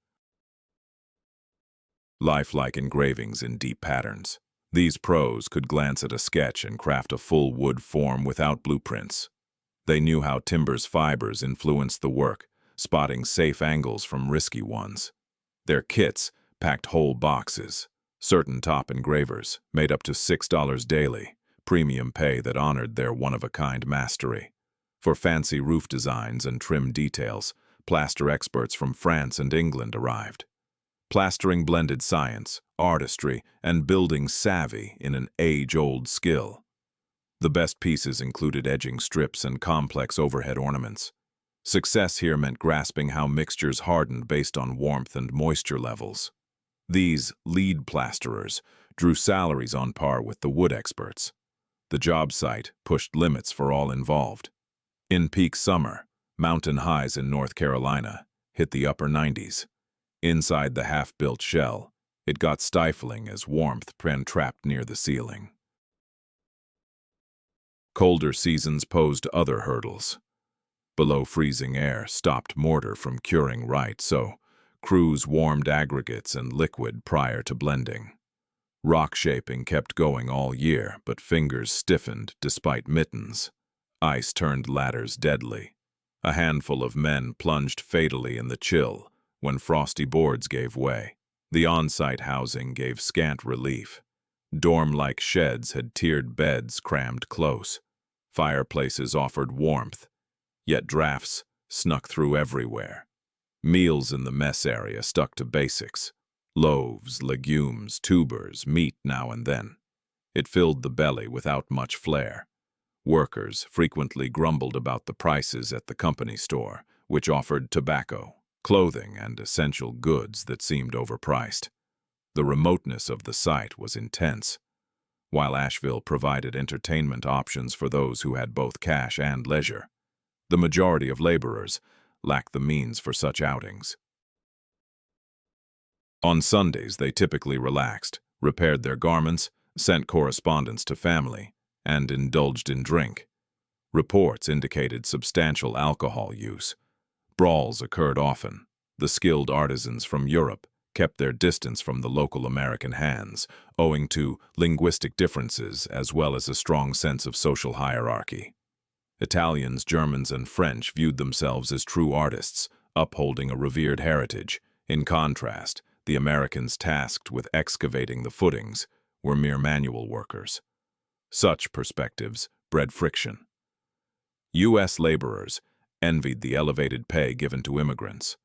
lifelike engravings in deep patterns. These pros could glance at a sketch and craft a full wood form without blueprints. They knew how timber's fibers influenced the work, spotting safe angles from risky ones. Their kits packed whole boxes. Certain top engravers made up to $6 daily, premium pay that honored their one-of-a-kind mastery. For fancy roof designs and trim details, plaster experts from France and England arrived. Plastering blended science, artistry, and building savvy in an age-old skill. The best pieces included edging strips and complex overhead ornaments. Success here meant grasping how mixtures hardened based on warmth and moisture levels. These lead plasterers drew salaries on par with the wood experts. The job site pushed limits for all involved. In peak summer, mountain highs in North Carolina hit the upper 90s. Inside the half-built shell, it got stifling as warmth ran trapped near the ceiling. Colder seasons posed other hurdles. Below freezing air stopped mortar from curing right, so crews warmed aggregates and liquid prior to blending. Rock shaping kept going all year, but fingers stiffened despite mittens. Ice turned ladders deadly. A handful of men plunged fatally in the chill when frosty boards gave way. The on-site housing gave scant relief. Dorm-like sheds had tiered beds crammed close. Fireplaces offered warmth, yet drafts snuck through everywhere. Meals in the mess area stuck to basics: loaves, legumes, tubers, meat now and then. It filled the belly without much flair. Workers frequently grumbled about the prices at the company store, which offered tobacco, clothing, and essential goods that seemed overpriced. The remoteness of the site was intense. While Asheville provided entertainment options for those who had both cash and leisure, the majority of laborers lacked the means for such outings. On Sundays, they typically relaxed, repaired their garments, sent correspondence to family, and indulged in drink. Reports indicated substantial alcohol use. Brawls occurred often. The skilled artisans from Europe kept their distance from the local American hands, owing to linguistic differences as well as a strong sense of social hierarchy. Italians, Germans, and French viewed themselves as true artists, upholding a revered heritage. In contrast, The Americans tasked with excavating the footings were mere manual workers. Such perspectives bred friction. U.S. laborers envied the elevated pay given to immigrants.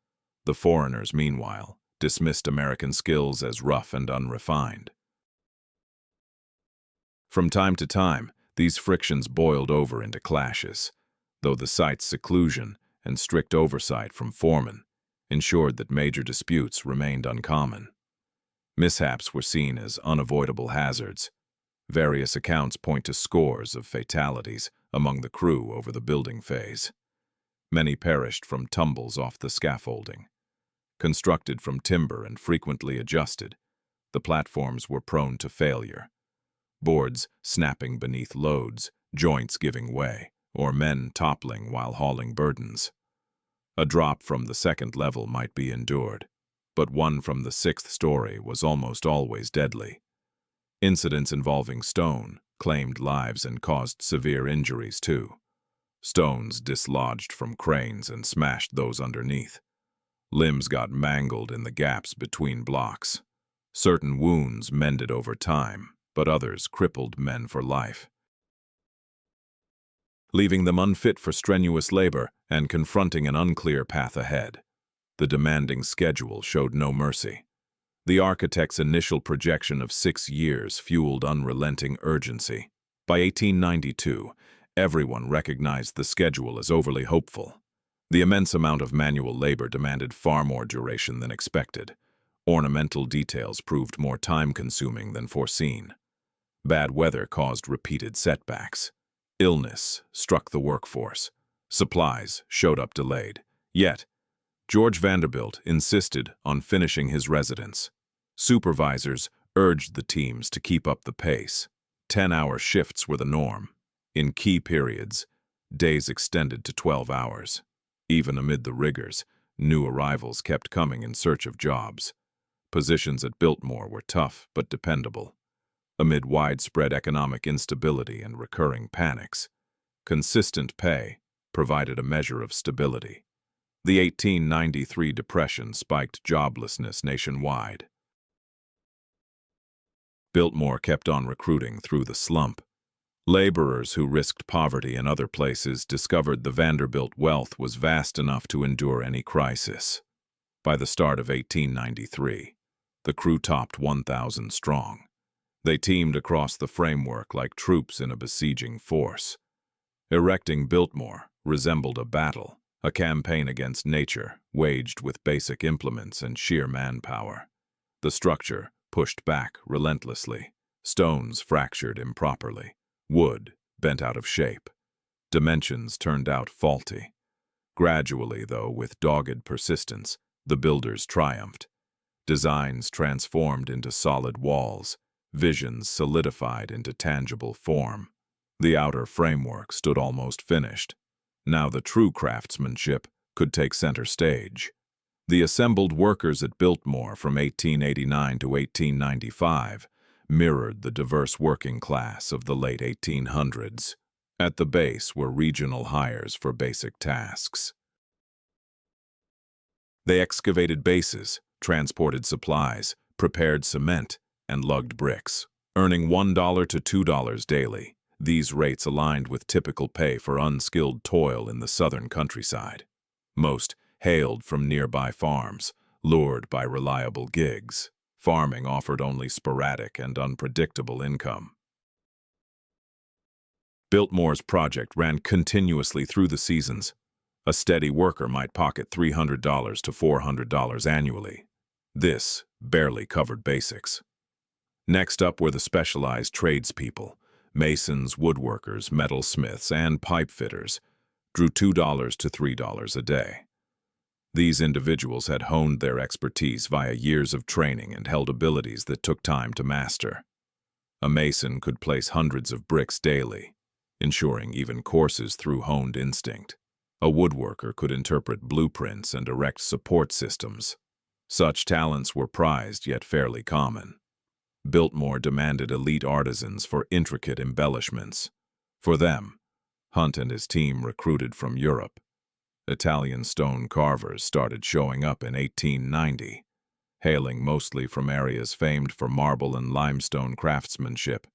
The foreigners, meanwhile, dismissed American skills as rough and unrefined. From time to time, these frictions boiled over into clashes, though the site's seclusion and strict oversight from foremen ensured that major disputes remained uncommon. Mishaps were seen as unavoidable hazards. Various accounts point to scores of fatalities among the crew over the building phase. Many perished from tumbles off the scaffolding. Constructed from timber and frequently adjusted, the platforms were prone to failure. Boards snapping beneath loads, joints giving way, or men toppling while hauling burdens. A drop from the second level might be endured, but one from the sixth story was almost always deadly. Incidents involving stone claimed lives and caused severe injuries too. Stones dislodged from cranes and smashed those underneath. Limbs got mangled in the gaps between blocks. Certain wounds mended over time, but others crippled men for life, leaving them unfit for strenuous labor and confronting an unclear path ahead. The demanding schedule showed no mercy. The architect's initial projection of 6 years fueled unrelenting urgency. By 1892, everyone recognized the schedule as overly hopeful. The immense amount of manual labor demanded far more duration than expected. Ornamental details proved more time-consuming than foreseen. Bad weather caused repeated setbacks. Illness struck the workforce. Supplies showed up delayed. Yet, George Vanderbilt insisted on finishing his residence. Supervisors urged the teams to keep up the pace. 10-hour shifts were the norm. In key periods, days extended to 12 hours. Even amid the rigors, new arrivals kept coming in search of jobs. Positions at Biltmore were tough but dependable. Amid widespread economic instability and recurring panics, consistent pay provided a measure of stability. The 1893 depression spiked joblessness nationwide. Biltmore kept on recruiting through the slump. Laborers who risked poverty in other places discovered the Vanderbilt wealth was vast enough to endure any crisis. By the start of 1893, the crew topped 1,000 strong. They teamed across the framework like troops in a besieging force. Erecting Biltmore resembled a battle, a campaign against nature, waged with basic implements and sheer manpower. The structure pushed back relentlessly, stones fractured improperly, wood bent out of shape. Dimensions turned out faulty. Gradually, though, with dogged persistence, the builders triumphed. Designs transformed into solid walls, visions solidified into tangible form. The outer framework stood almost finished. Now the true craftsmanship could take center stage. The assembled workers at Biltmore from 1889 to 1895 mirrored the diverse working class of the late 1800s. At the base were regional hires for basic tasks. They excavated bases, transported supplies, prepared cement, and lugged bricks, earning $1 to $2 daily. These rates aligned with typical pay for unskilled toil in the southern countryside. Most hailed from nearby farms, lured by reliable gigs. Farming offered only sporadic and unpredictable income. Biltmore's project ran continuously through the seasons. A steady worker might pocket $300 to $400 annually. This barely covered basics. Next up were the specialized tradespeople. Masons, woodworkers, metalsmiths, and pipe fitters drew $2 to $3 a day. These individuals had honed their expertise via years of training and held abilities that took time to master. A mason could place hundreds of bricks daily, ensuring even courses through honed instinct. A woodworker could interpret blueprints and erect support systems. Such talents were prized yet fairly common. Biltmore demanded elite artisans for intricate embellishments. For them, Hunt and his team recruited from Europe. Italian stone carvers started showing up in 1890. hailing mostly from areas famed for marble and limestone craftsmanship.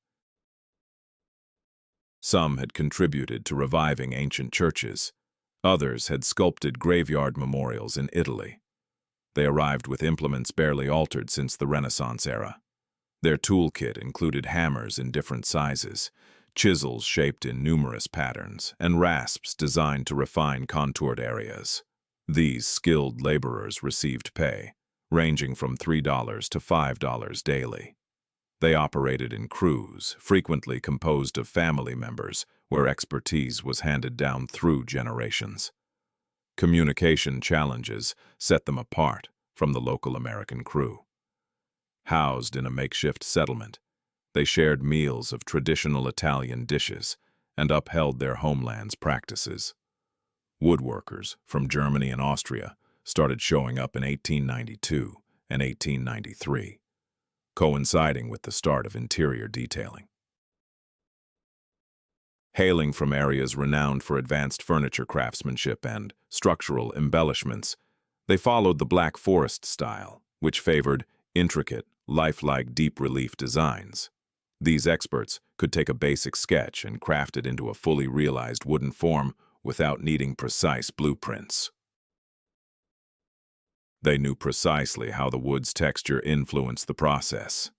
Some had contributed to reviving ancient churches. Others had sculpted graveyard memorials in Italy. They arrived with implements barely altered since the Renaissance era. Their toolkit included hammers in different sizes, chisels shaped in numerous patterns, and rasps designed to refine contoured areas. These skilled laborers received pay, ranging from $3 to $5 daily. They operated in crews, frequently composed of family members, where expertise was handed down through generations. Communication challenges set them apart from the local American crew. Housed in a makeshift settlement, they shared meals of traditional Italian dishes and upheld their homeland's practices. Woodworkers from Germany and Austria started showing up in 1892 and 1893, coinciding with the start of interior detailing. Hailing from areas renowned for advanced furniture craftsmanship and structural embellishments, they followed the Black Forest style, which favored intricate, lifelike deep relief designs. These experts could take a basic sketch and craft it into a fully realized wooden form without needing precise blueprints. They knew precisely how the wood's texture influenced the process,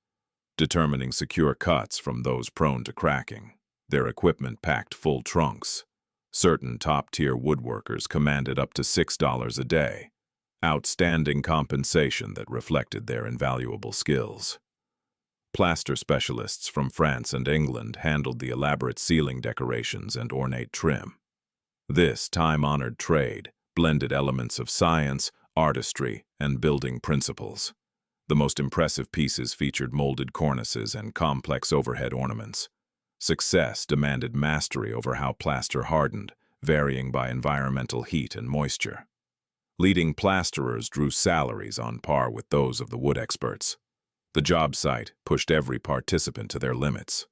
determining secure cuts from those prone to cracking. Their equipment packed full trunks. Certain top-tier woodworkers commanded up to $6 a day, outstanding compensation that reflected their invaluable skills. Plaster specialists from France and England handled the elaborate ceiling decorations and ornate trim. This time-honored trade blended elements of science, artistry, and building principles. The most impressive pieces featured molded cornices and complex overhead ornaments. Success demanded mastery over how plaster hardened, varying by environmental heat and moisture. Leading plasterers drew salaries on par with those of the wood experts. The job site pushed every participant to their limits.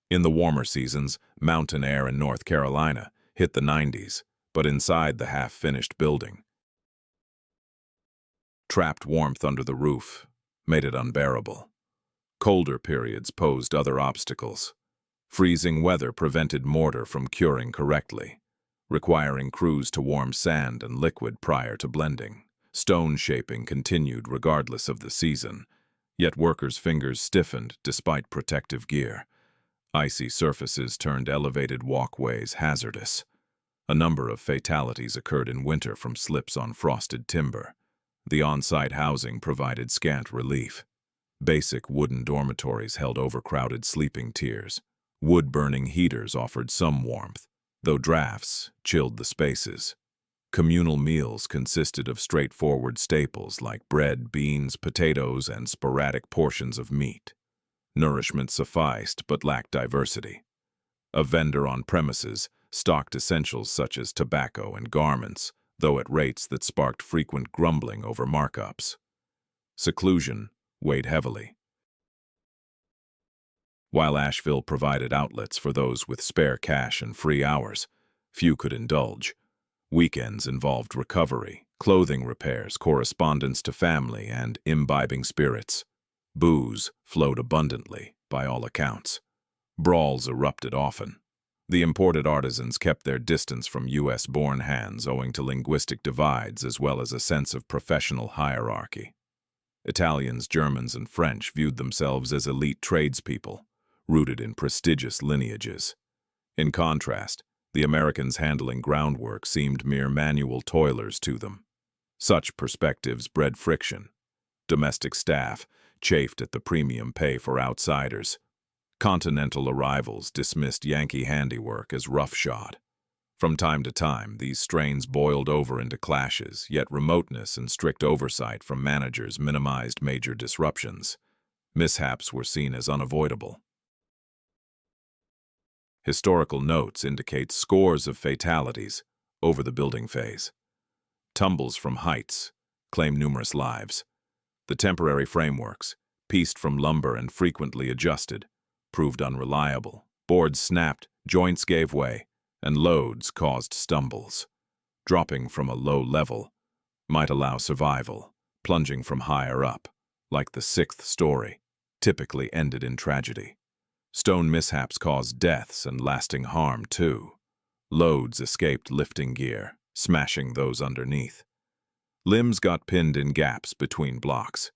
In the warmer seasons, mountain air in North Carolina hit the 90s, but inside the half-finished building, trapped warmth under the roof made it unbearable. Colder periods posed other obstacles. Freezing weather prevented mortar from curing correctly, requiring crews to warm sand and liquid prior to blending. Stone shaping continued regardless of the season, yet workers' fingers stiffened despite protective gear. Icy surfaces turned elevated walkways hazardous. A number of fatalities occurred in winter from slips on frosted timber. The on-site housing provided scant relief. Basic wooden dormitories held overcrowded sleeping tiers. Wood-burning heaters offered some warmth, though drafts chilled the spaces. Communal meals consisted of straightforward staples like bread, beans, potatoes, and sporadic portions of meat. Nourishment sufficed but lacked diversity. A vendor on premises stocked essentials such as tobacco and garments, though at rates that sparked frequent grumbling over markups. Seclusion weighed heavily. While Asheville provided outlets for those with spare cash and free hours, few could indulge. Weekends involved recovery, clothing repairs, correspondence to family, and imbibing spirits. Booze flowed abundantly, by all accounts. Brawls erupted often. The imported artisans kept their distance from U.S.-born hands owing to linguistic divides as well as a sense of professional hierarchy. Italians, Germans, and French viewed themselves as elite tradespeople, rooted in prestigious lineages. In contrast, the Americans handling groundwork seemed mere manual toilers to them. Such perspectives bred friction. Domestic staff chafed at the premium pay for outsiders. Continental arrivals dismissed Yankee handiwork as roughshod. From time to time, these strains boiled over into clashes, yet remoteness and strict oversight from managers minimized major disruptions. Mishaps were seen as unavoidable. Historical notes indicate scores of fatalities over the building phase. Tumbles from heights claim numerous lives. The temporary frameworks, pieced from lumber and frequently adjusted, proved unreliable. Boards snapped, joints gave way, and loads caused stumbles. Dropping from a low level might allow survival, plunging from higher up, like the sixth story, typically ended in tragedy. Stone mishaps caused deaths and lasting harm, too. Loads escaped lifting gear, smashing those underneath. Limbs got pinned in gaps between blocks.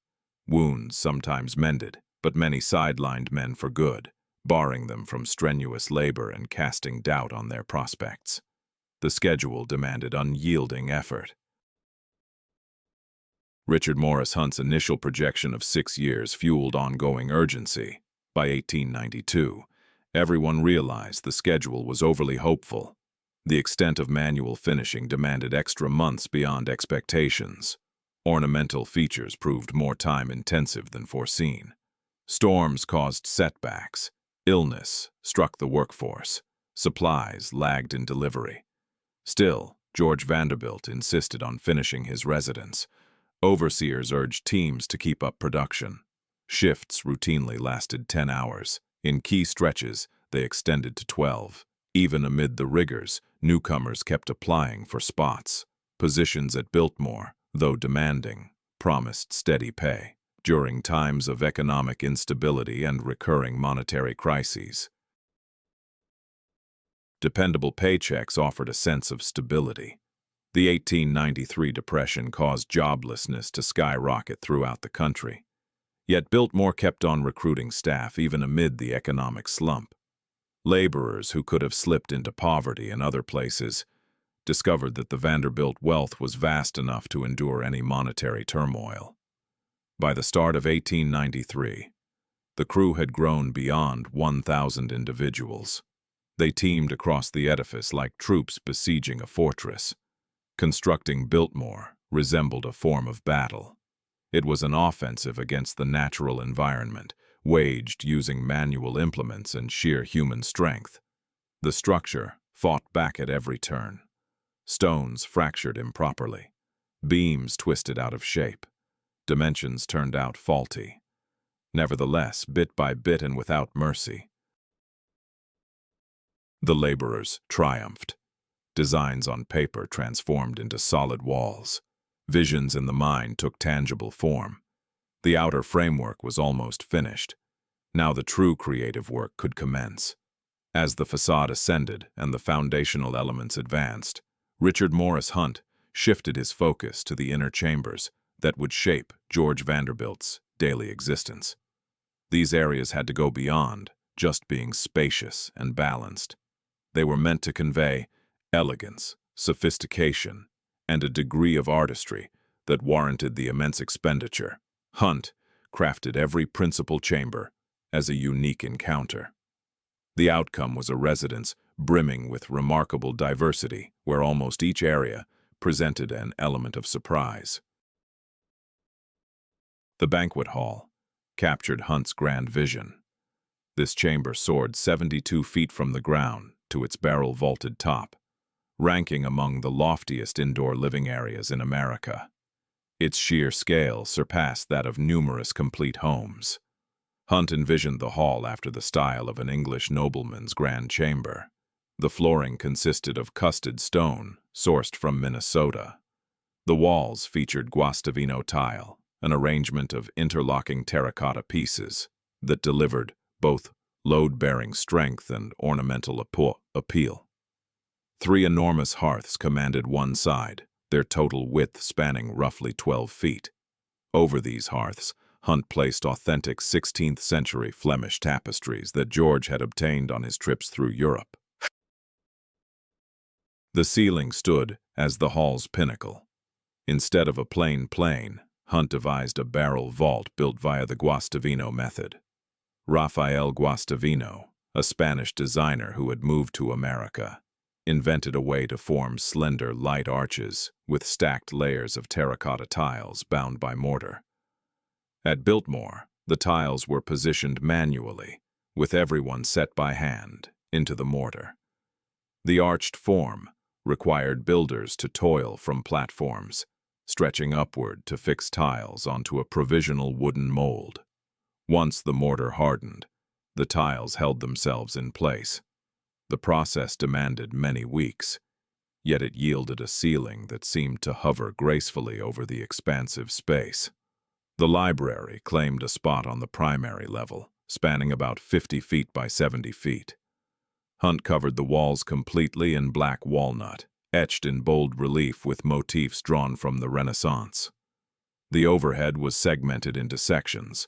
Wounds sometimes mended, but many sidelined men for good, barring them from strenuous labor and casting doubt on their prospects. The schedule demanded unyielding effort. Richard Morris Hunt's initial projection of 6 years fueled ongoing urgency. By 1892, everyone realized the schedule was overly hopeful. The extent of manual finishing demanded extra months beyond expectations. Ornamental features proved more time-intensive than foreseen. Storms caused setbacks. Illness struck the workforce. Supplies lagged in delivery. Still, George Vanderbilt insisted on finishing his residence. Overseers urged teams to keep up production. Shifts routinely lasted 10 hours. In key stretches, they extended to 12. Even amid the rigors, newcomers kept applying for spots. Positions at Biltmore, though demanding, promised steady pay. During times of economic instability and recurring monetary crises, dependable paychecks offered a sense of stability. The 1893 Depression caused joblessness to skyrocket throughout the country. Yet Biltmore kept on recruiting staff even amid the economic slump. Laborers who could have slipped into poverty in other places discovered that the Vanderbilt wealth was vast enough to endure any monetary turmoil. By the start of 1893, the crew had grown beyond 1,000 individuals. They teamed across the edifice like troops besieging a fortress. Constructing Biltmore resembled a form of battle. It was an offensive against the natural environment, waged using manual implements and sheer human strength. The structure fought back at every turn. Stones fractured improperly. Beams twisted out of shape. Dimensions turned out faulty. Nevertheless, bit by bit and without mercy, the laborers triumphed. Designs on paper transformed into solid walls. Visions in the mind took tangible form. The outer framework was almost finished. Now the true creative work could commence. As the facade ascended and the foundational elements advanced, Richard Morris Hunt shifted his focus to the inner chambers that would shape George Vanderbilt's daily existence. These areas had to go beyond just being spacious and balanced. They were meant to convey elegance, sophistication, and a degree of artistry that warranted the immense expenditure. Hunt crafted every principal chamber as a unique encounter. The outcome was a residence brimming with remarkable diversity, where almost each area presented an element of surprise. The banquet hall captured Hunt's grand vision. This chamber soared 72 feet from the ground to its barrel-vaulted top, ranking among the loftiest indoor living areas in America. Its sheer scale surpassed that of numerous complete homes. Hunt envisioned the hall after the style of an English nobleman's grand chamber. The flooring consisted of custed stone, sourced from Minnesota. The walls featured Guastavino tile, an arrangement of interlocking terracotta pieces that delivered both load-bearing strength and ornamental appeal. 3 enormous hearths commanded one side, their total width spanning roughly 12 feet. Over these hearths, Hunt placed authentic 16th-century Flemish tapestries that George had obtained on his trips through Europe. The ceiling stood as the hall's pinnacle. Instead of a plain plane, Hunt devised a barrel vault built via the Guastavino method. Rafael Guastavino, a Spanish designer who had moved to America, invented a way to form slender, light arches with stacked layers of terracotta tiles bound by mortar. At Biltmore, the tiles were positioned manually, with everyone set by hand into the mortar. The arched form required builders to toil from platforms, stretching upward to fix tiles onto a provisional wooden mold. Once the mortar hardened, the tiles held themselves in place. The process demanded many weeks. yet it yielded a ceiling that seemed to hover gracefully over the expansive space. The library claimed a spot on the primary level, spanning about 50 feet by 70 feet. Hunt covered the walls completely in black walnut, etched in bold relief with motifs drawn from the Renaissance. The overhead was segmented into sections,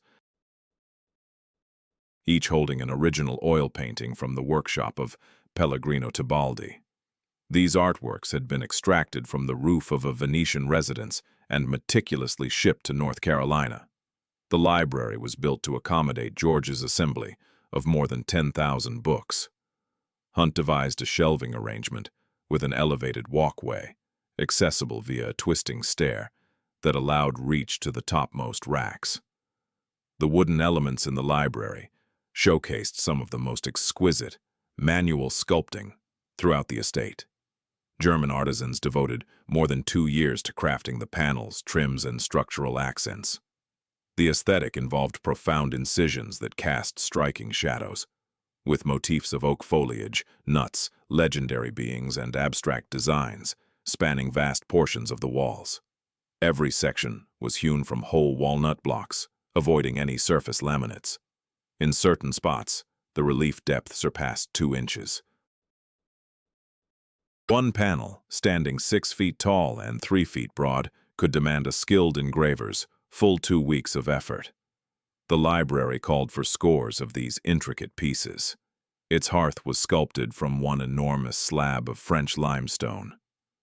each holding an original oil painting from the workshop of Pellegrino Tibaldi. These artworks had been extracted from the roof of a Venetian residence and meticulously shipped to North Carolina. The library was built to accommodate George's assembly of more than 10,000 books. Hunt devised a shelving arrangement with an elevated walkway, accessible via a twisting stair, that allowed reach to the topmost racks. The wooden elements in the library showcased some of the most exquisite manual sculpting throughout the estate. German artisans devoted more than 2 years to crafting the panels, trims, and structural accents. The aesthetic involved profound incisions that cast striking shadows, with motifs of oak foliage, nuts, legendary beings, and abstract designs spanning vast portions of the walls. Every section was hewn from whole walnut blocks, avoiding any surface laminates. In certain spots, the relief depth surpassed 2 inches. One panel, standing 6 feet tall and 3 feet broad, could demand a skilled engraver's full 2 weeks of effort. The library called for scores of these intricate pieces. Its hearth was sculpted from one enormous slab of French limestone.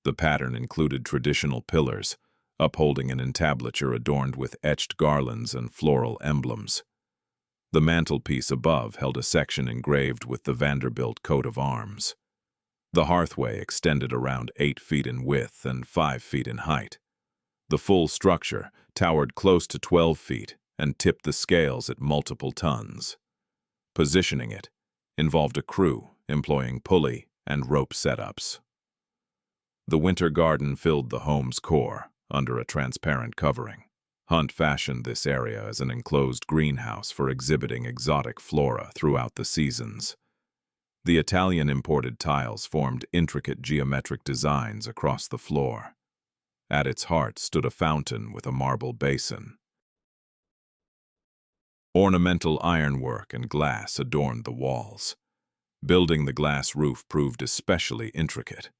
The pattern included traditional pillars, upholding an entablature adorned with etched garlands and floral emblems. The mantelpiece above held a section engraved with the Vanderbilt coat of arms. The hearthway extended around 8 feet in width and 5 feet in height. The full structure towered close to 12 feet and tipped the scales at multiple tons. Positioning it involved a crew employing pulley and rope setups. The winter garden filled the home's core under a transparent covering. Hunt fashioned this area as an enclosed greenhouse for exhibiting exotic flora throughout the seasons. The Italian imported tiles formed intricate geometric designs across the floor. At its heart stood a fountain with a marble basin. Ornamental ironwork and glass adorned the walls. Building the glass roof proved especially intricate.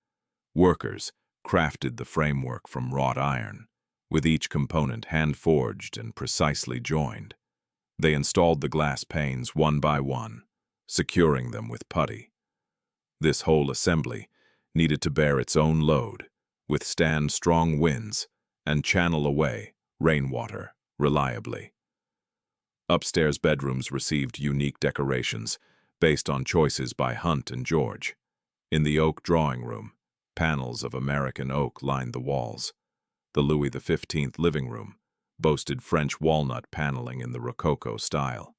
Workers crafted the framework from wrought iron, with each component hand-forged and precisely joined. They installed the glass panes one by one, securing them with putty. This whole assembly needed to bear its own load, withstand strong winds, and channel away rainwater reliably. Upstairs bedrooms received unique decorations based on choices by Hunt and George. In the oak drawing room, panels of American oak lined the walls. The Louis XV living room boasted French walnut paneling in the Rococo style.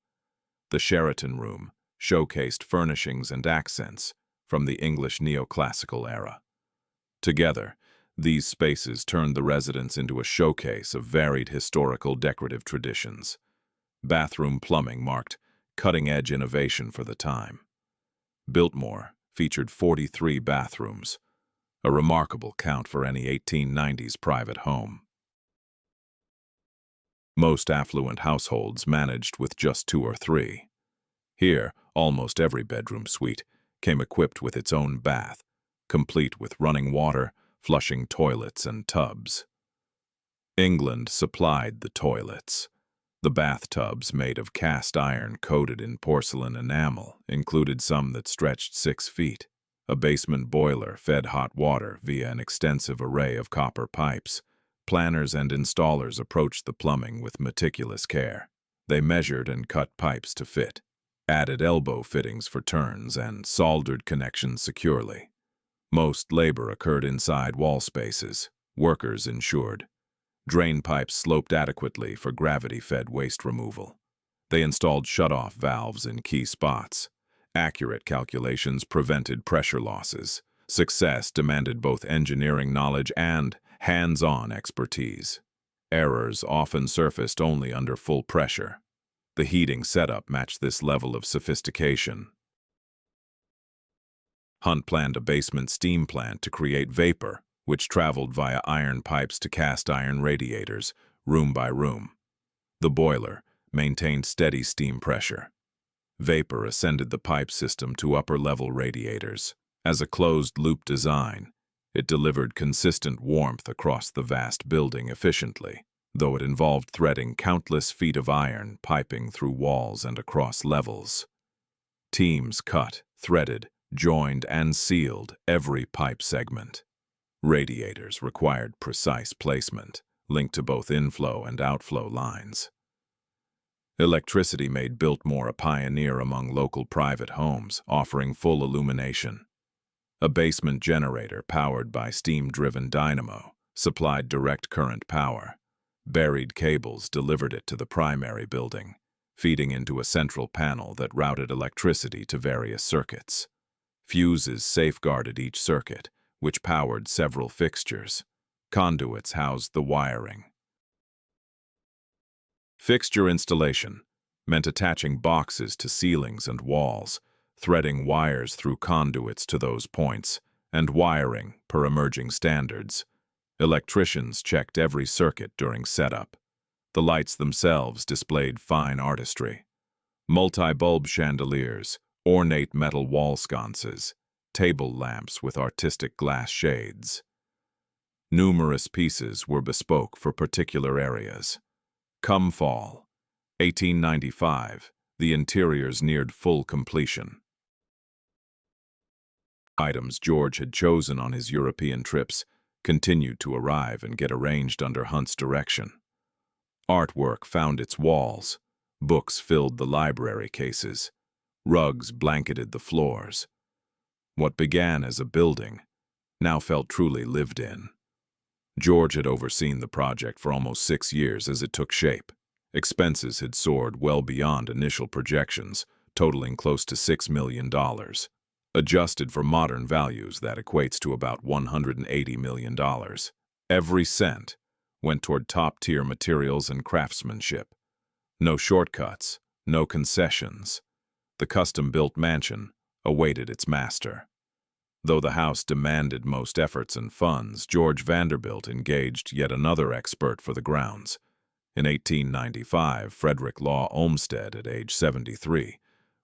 The Sheraton room showcased furnishings and accents from the English neoclassical era. Together, these spaces turned the residence into a showcase of varied historical decorative traditions. Bathroom plumbing marked cutting-edge innovation for the time. Biltmore featured 43 bathrooms, a remarkable count for any 1890s private home. Most affluent households managed with just 2 or 3. Here, almost every bedroom suite came equipped with its own bath, complete with running water, flushing toilets, and tubs. England supplied the toilets. The bathtubs, made of cast iron coated in porcelain enamel, included some that stretched 6 feet. A basement boiler fed hot water via an extensive array of copper pipes. Planners and installers approached the plumbing with meticulous care. They measured and cut pipes to fit, added elbow fittings for turns, and soldered connections securely. Most labor occurred inside wall spaces, workers ensured. Drain pipes sloped adequately for gravity-fed waste removal. They installed shut-off valves in key spots. Accurate calculations prevented pressure losses. Success demanded both engineering knowledge and hands-on expertise. Errors often surfaced only under full pressure. The heating setup matched this level of sophistication. Hunt planned a basement steam plant to create vapor, which traveled via iron pipes to cast iron radiators, room by room. The boiler maintained steady steam pressure. Vapor ascended the pipe system to upper-level radiators. As a closed-loop design, it delivered consistent warmth across the vast building efficiently, though it involved threading countless feet of iron piping through walls and across levels. Teams cut, threaded, joined, and sealed every pipe segment. Radiators required precise placement, linked to both inflow and outflow lines. Electricity made Biltmore a pioneer among local private homes, offering full illumination. A basement generator powered by steam-driven dynamo supplied direct current power. Buried cables delivered it to the primary building, feeding into a central panel that routed electricity to various circuits. Fuses safeguarded each circuit, which powered several fixtures. Conduits housed the wiring. Fixture installation meant attaching boxes to ceilings and walls, threading wires through conduits to those points, and wiring per emerging standards. Electricians checked every circuit during setup. The lights themselves displayed fine artistry. Multi-bulb chandeliers, ornate metal wall sconces, table lamps with artistic glass shades. Numerous pieces were bespoke for particular areas. Come fall, 1895, the interiors neared full completion. Items George had chosen on his European trips continued to arrive and get arranged under Hunt's direction. Artwork found its walls, books filled the library cases, rugs blanketed the floors. What began as a building now felt truly lived in. George had overseen the project for almost 6 years as it took shape. Expenses had soared well beyond initial projections, totaling close to $6 million. Adjusted for modern values, that equates to about $180 million. Every cent went toward top-tier materials and craftsmanship. No shortcuts, no concessions. The custom-built mansion awaited its master. Though the house demanded most efforts and funds, George Vanderbilt engaged yet another expert for the grounds. In 1895, Frederick Law Olmsted, at age 73,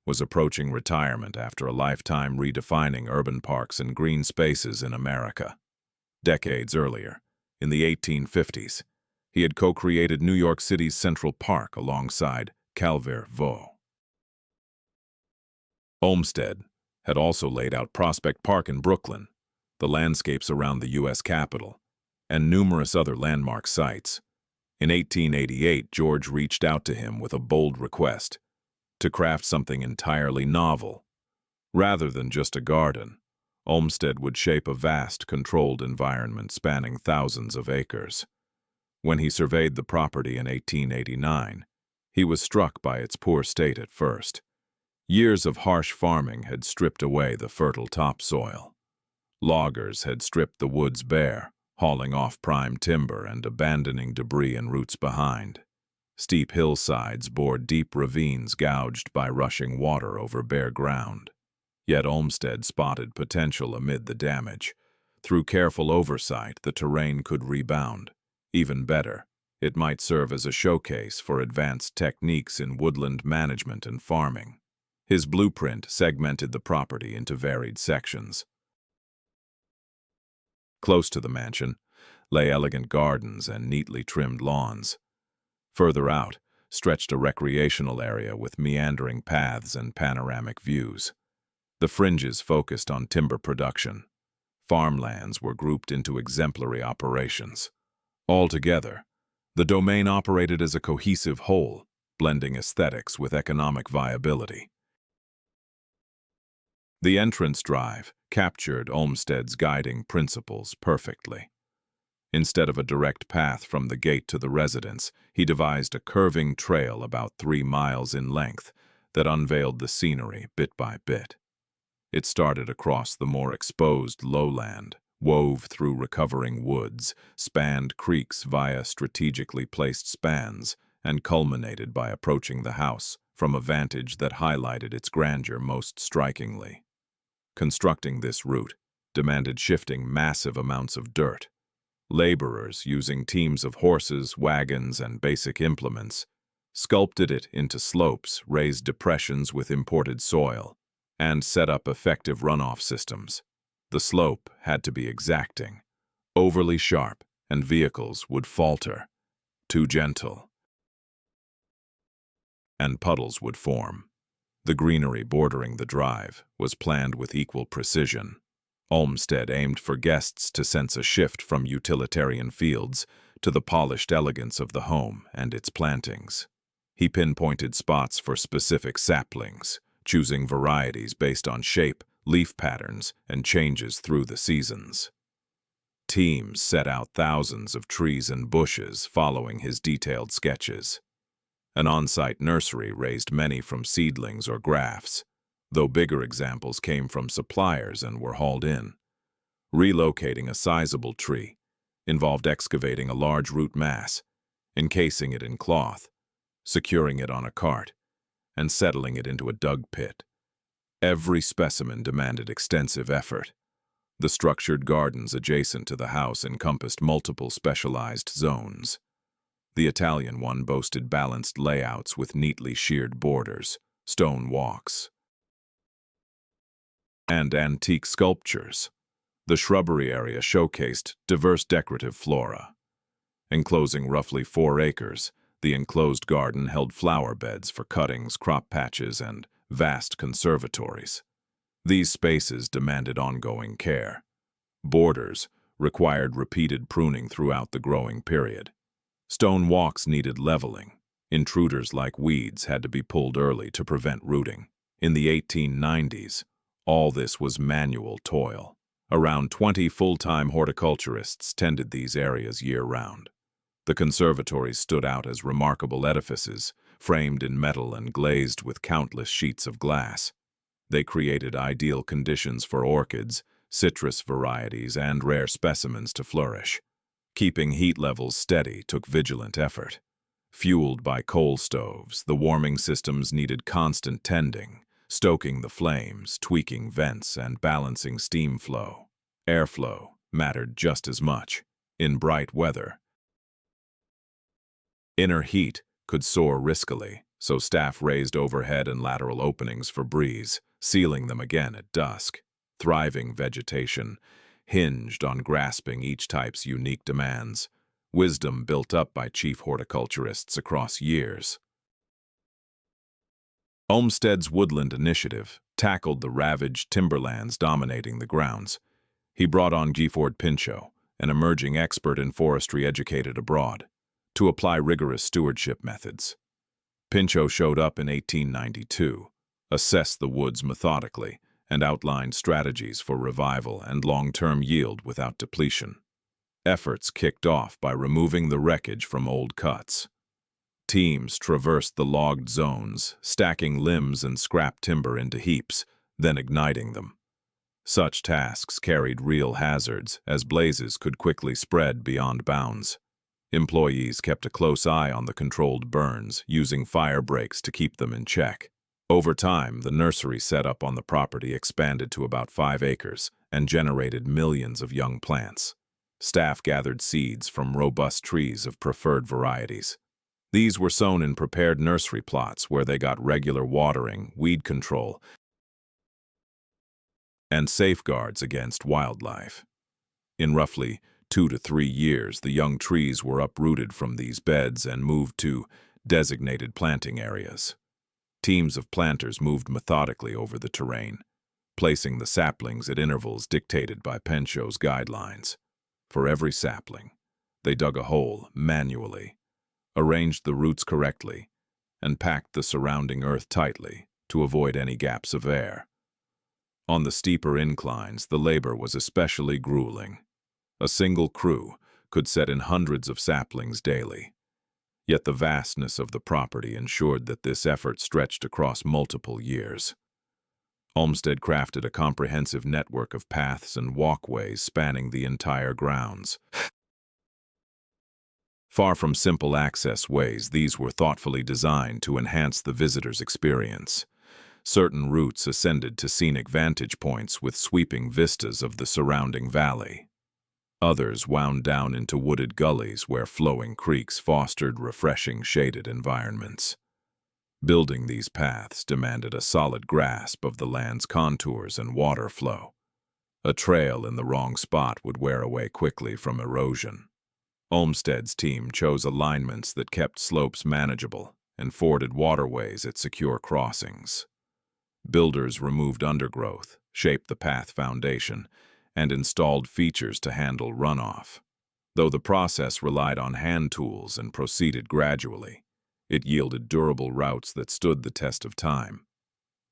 was approaching retirement after a lifetime redefining urban parks and green spaces in America. Decades earlier, in the 1850s, he had co-created New York City's Central Park alongside Calvert Vaux. Olmsted had also laid out Prospect Park in Brooklyn, the landscapes around the U.S. Capitol, and numerous other landmark sites. In 1888, George reached out to him with a bold request to craft something entirely novel. Rather than just a garden, Olmsted would shape a vast, controlled environment spanning thousands of acres. When he surveyed the property in 1889, he was struck by its poor state at first. Years of harsh farming had stripped away the fertile topsoil. Loggers had stripped the woods bare, hauling off prime timber and abandoning debris and roots behind. Steep hillsides bore deep ravines gouged by rushing water over bare ground. Yet Olmsted spotted potential amid the damage. Through careful oversight, the terrain could rebound. Even better, it might serve as a showcase for advanced techniques in woodland management and farming. His blueprint segmented the property into varied sections. Close to the mansion lay elegant gardens and neatly trimmed lawns. Further out stretched a recreational area with meandering paths and panoramic views. The fringes focused on timber production. Farmlands were grouped into exemplary operations. Altogether, the domain operated as a cohesive whole, blending aesthetics with economic viability. The entrance drive captured Olmsted's guiding principles perfectly. Instead of a direct path from the gate to the residence, he devised a curving trail about 3 miles in length that unveiled the scenery bit by bit. It started across the more exposed lowland, wove through recovering woods, spanned creeks via strategically placed spans, and culminated by approaching the house from a vantage that highlighted its grandeur most strikingly. Constructing this route demanded shifting massive amounts of dirt. Laborers, using teams of horses, wagons, and basic implements, sculpted it into slopes, raised depressions with imported soil, and set up effective runoff systems. The slope had to be exacting, overly sharp, and vehicles would falter. Too gentle, and puddles would form. The greenery bordering the drive was planned with equal precision. Olmsted aimed for guests to sense a shift from utilitarian fields to the polished elegance of the home and its plantings. He pinpointed spots for specific saplings, choosing varieties based on shape, leaf patterns, and changes through the seasons. Teams set out thousands of trees and bushes following his detailed sketches. An on-site nursery raised many from seedlings or grafts, though bigger examples came from suppliers and were hauled in. Relocating a sizable tree involved excavating a large root mass, encasing it in cloth, securing it on a cart, and settling it into a dug pit. Every specimen demanded extensive effort. The structured gardens adjacent to the house encompassed multiple specialized zones. The Italian one boasted balanced layouts with neatly sheared borders, stone walks, and antique sculptures. The shrubbery area showcased diverse decorative flora. Enclosing roughly 4 acres, the enclosed garden held flower beds for cuttings, crop patches, and vast conservatories. These spaces demanded ongoing care. Borders required repeated pruning throughout the growing period. Stone walks needed leveling. Intruders like weeds had to be pulled early to prevent rooting. In the 1890s, all this was manual toil. Around 20 full-time horticulturists tended these areas year-round. The conservatories stood out as remarkable edifices, framed in metal and glazed with countless sheets of glass. They created ideal conditions for orchids, citrus varieties, and rare specimens to flourish. Keeping heat levels steady took vigilant effort. Fueled by coal stoves, the warming systems needed constant tending, stoking the flames, tweaking vents, and balancing steam flow. Airflow mattered just as much. In bright weather, inner heat could soar riskily, so staff raised overhead and lateral openings for breeze, sealing them again at dusk. Thriving vegetation hinged on grasping each type's unique demands, wisdom built up by chief horticulturists across years. Olmsted's woodland initiative tackled the ravaged timberlands dominating the grounds. He brought on Gifford Pinchot, an emerging expert in forestry educated abroad, to apply rigorous stewardship methods. Pinchot showed up in 1892, assessed the woods methodically, and outlined strategies for revival and long-term yield without depletion. Efforts kicked off by removing the wreckage from old cuts. Teams traversed the logged zones, stacking limbs and scrap timber into heaps, then igniting them. Such tasks carried real hazards, as blazes could quickly spread beyond bounds. Employees kept a close eye on the controlled burns, using fire breaks to keep them in check. Over time, the nursery setup on the property expanded to about 5 acres and generated millions of young plants. Staff gathered seeds from robust trees of preferred varieties. These were sown in prepared nursery plots where they got regular watering, weed control, and safeguards against wildlife. In roughly 2 to 3 years, the young trees were uprooted from these beds and moved to designated planting areas. Teams of planters moved methodically over the terrain, placing the saplings at intervals dictated by Pinchot's guidelines. For every sapling, they dug a hole manually, arranged the roots correctly, and packed the surrounding earth tightly to avoid any gaps of air. On the steeper inclines, the labor was especially grueling. A single crew could set in hundreds of saplings daily. Yet the vastness of the property ensured that this effort stretched across multiple years. Olmsted crafted a comprehensive network of paths and walkways spanning the entire grounds. Far from simple access ways, these were thoughtfully designed to enhance the visitor's experience. Certain routes ascended to scenic vantage points with sweeping vistas of the surrounding valley. Others wound down into wooded gullies where flowing creeks fostered refreshing shaded environments. Building these paths demanded a solid grasp of the land's contours and water flow. A trail in the wrong spot would wear away quickly from erosion. Olmsted's team chose alignments that kept slopes manageable and forded waterways at secure crossings. Builders removed undergrowth, shaped the path foundation, and installed features to handle runoff. Though the process relied on hand tools and proceeded gradually, it yielded durable routes that stood the test of time.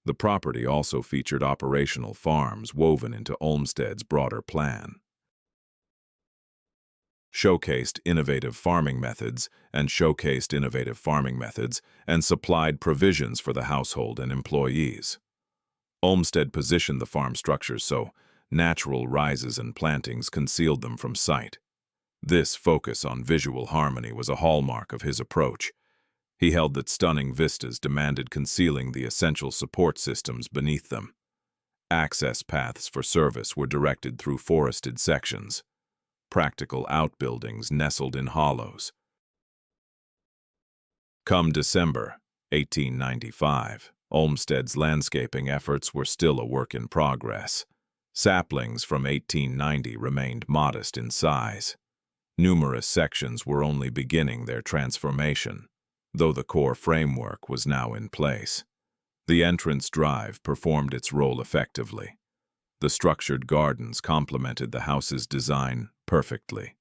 The property also featured operational farms woven into Olmsted's broader plan. Showcased innovative farming methods and supplied provisions for the household and employees. Olmsted positioned the farm structures so natural rises and plantings concealed them from sight. This focus on visual harmony was a hallmark of his approach. He held that stunning vistas demanded concealing the essential support systems beneath them. Access paths for service were directed through forested sections. Practical outbuildings nestled in hollows. Come December 1895, Olmsted's landscaping efforts were still a work in progress. Saplings from 1890 remained modest in size. Numerous sections were only beginning their transformation, though the core framework was now in place. The entrance drive performed its role effectively. The structured gardens complemented the house's design perfectly.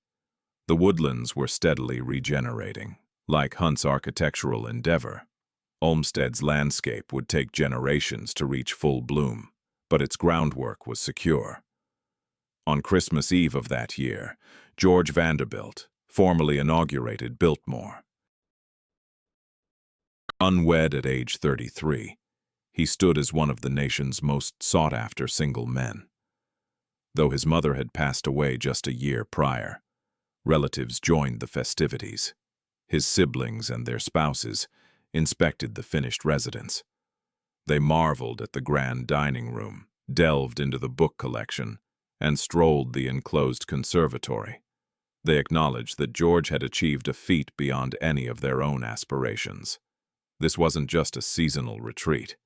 The woodlands were steadily regenerating. Like Hunt's architectural endeavor, Olmsted's landscape would take generations to reach full bloom, but its groundwork was secure. On Christmas Eve of that year, George Vanderbilt formally inaugurated Biltmore. Unwed at age 33, he stood as one of the nation's most sought-after single men. Though his mother had passed away just a year prior, relatives joined the festivities. His siblings and their spouses inspected the finished residence. They marveled at the grand dining room, delved into the book collection, and strolled the enclosed conservatory. They acknowledged that George had achieved a feat beyond any of their own aspirations. This wasn't just a seasonal retreat.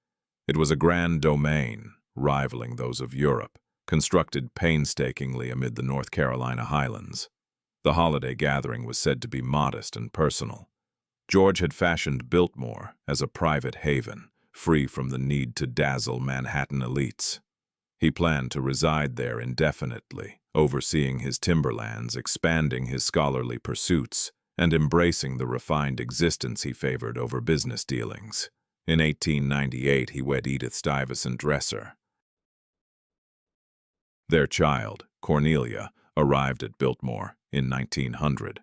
It was a grand domain, rivaling those of Europe, constructed painstakingly amid the North Carolina highlands. The holiday gathering was said to be modest and personal. George had fashioned Biltmore as a private haven, free from the need to dazzle Manhattan elites. He planned to reside there indefinitely, overseeing his timberlands, expanding his scholarly pursuits, and embracing the refined existence he favored over business dealings. In 1898, he wed Edith Stuyvesant Dresser. Their child, Cornelia, arrived at Biltmore in 1900.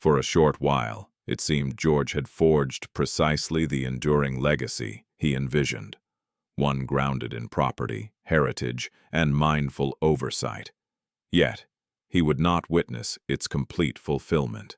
For a short while, it seemed George had forged precisely the enduring legacy he envisioned, one grounded in property, heritage, and mindful oversight. Yet, he would not witness its complete fulfillment.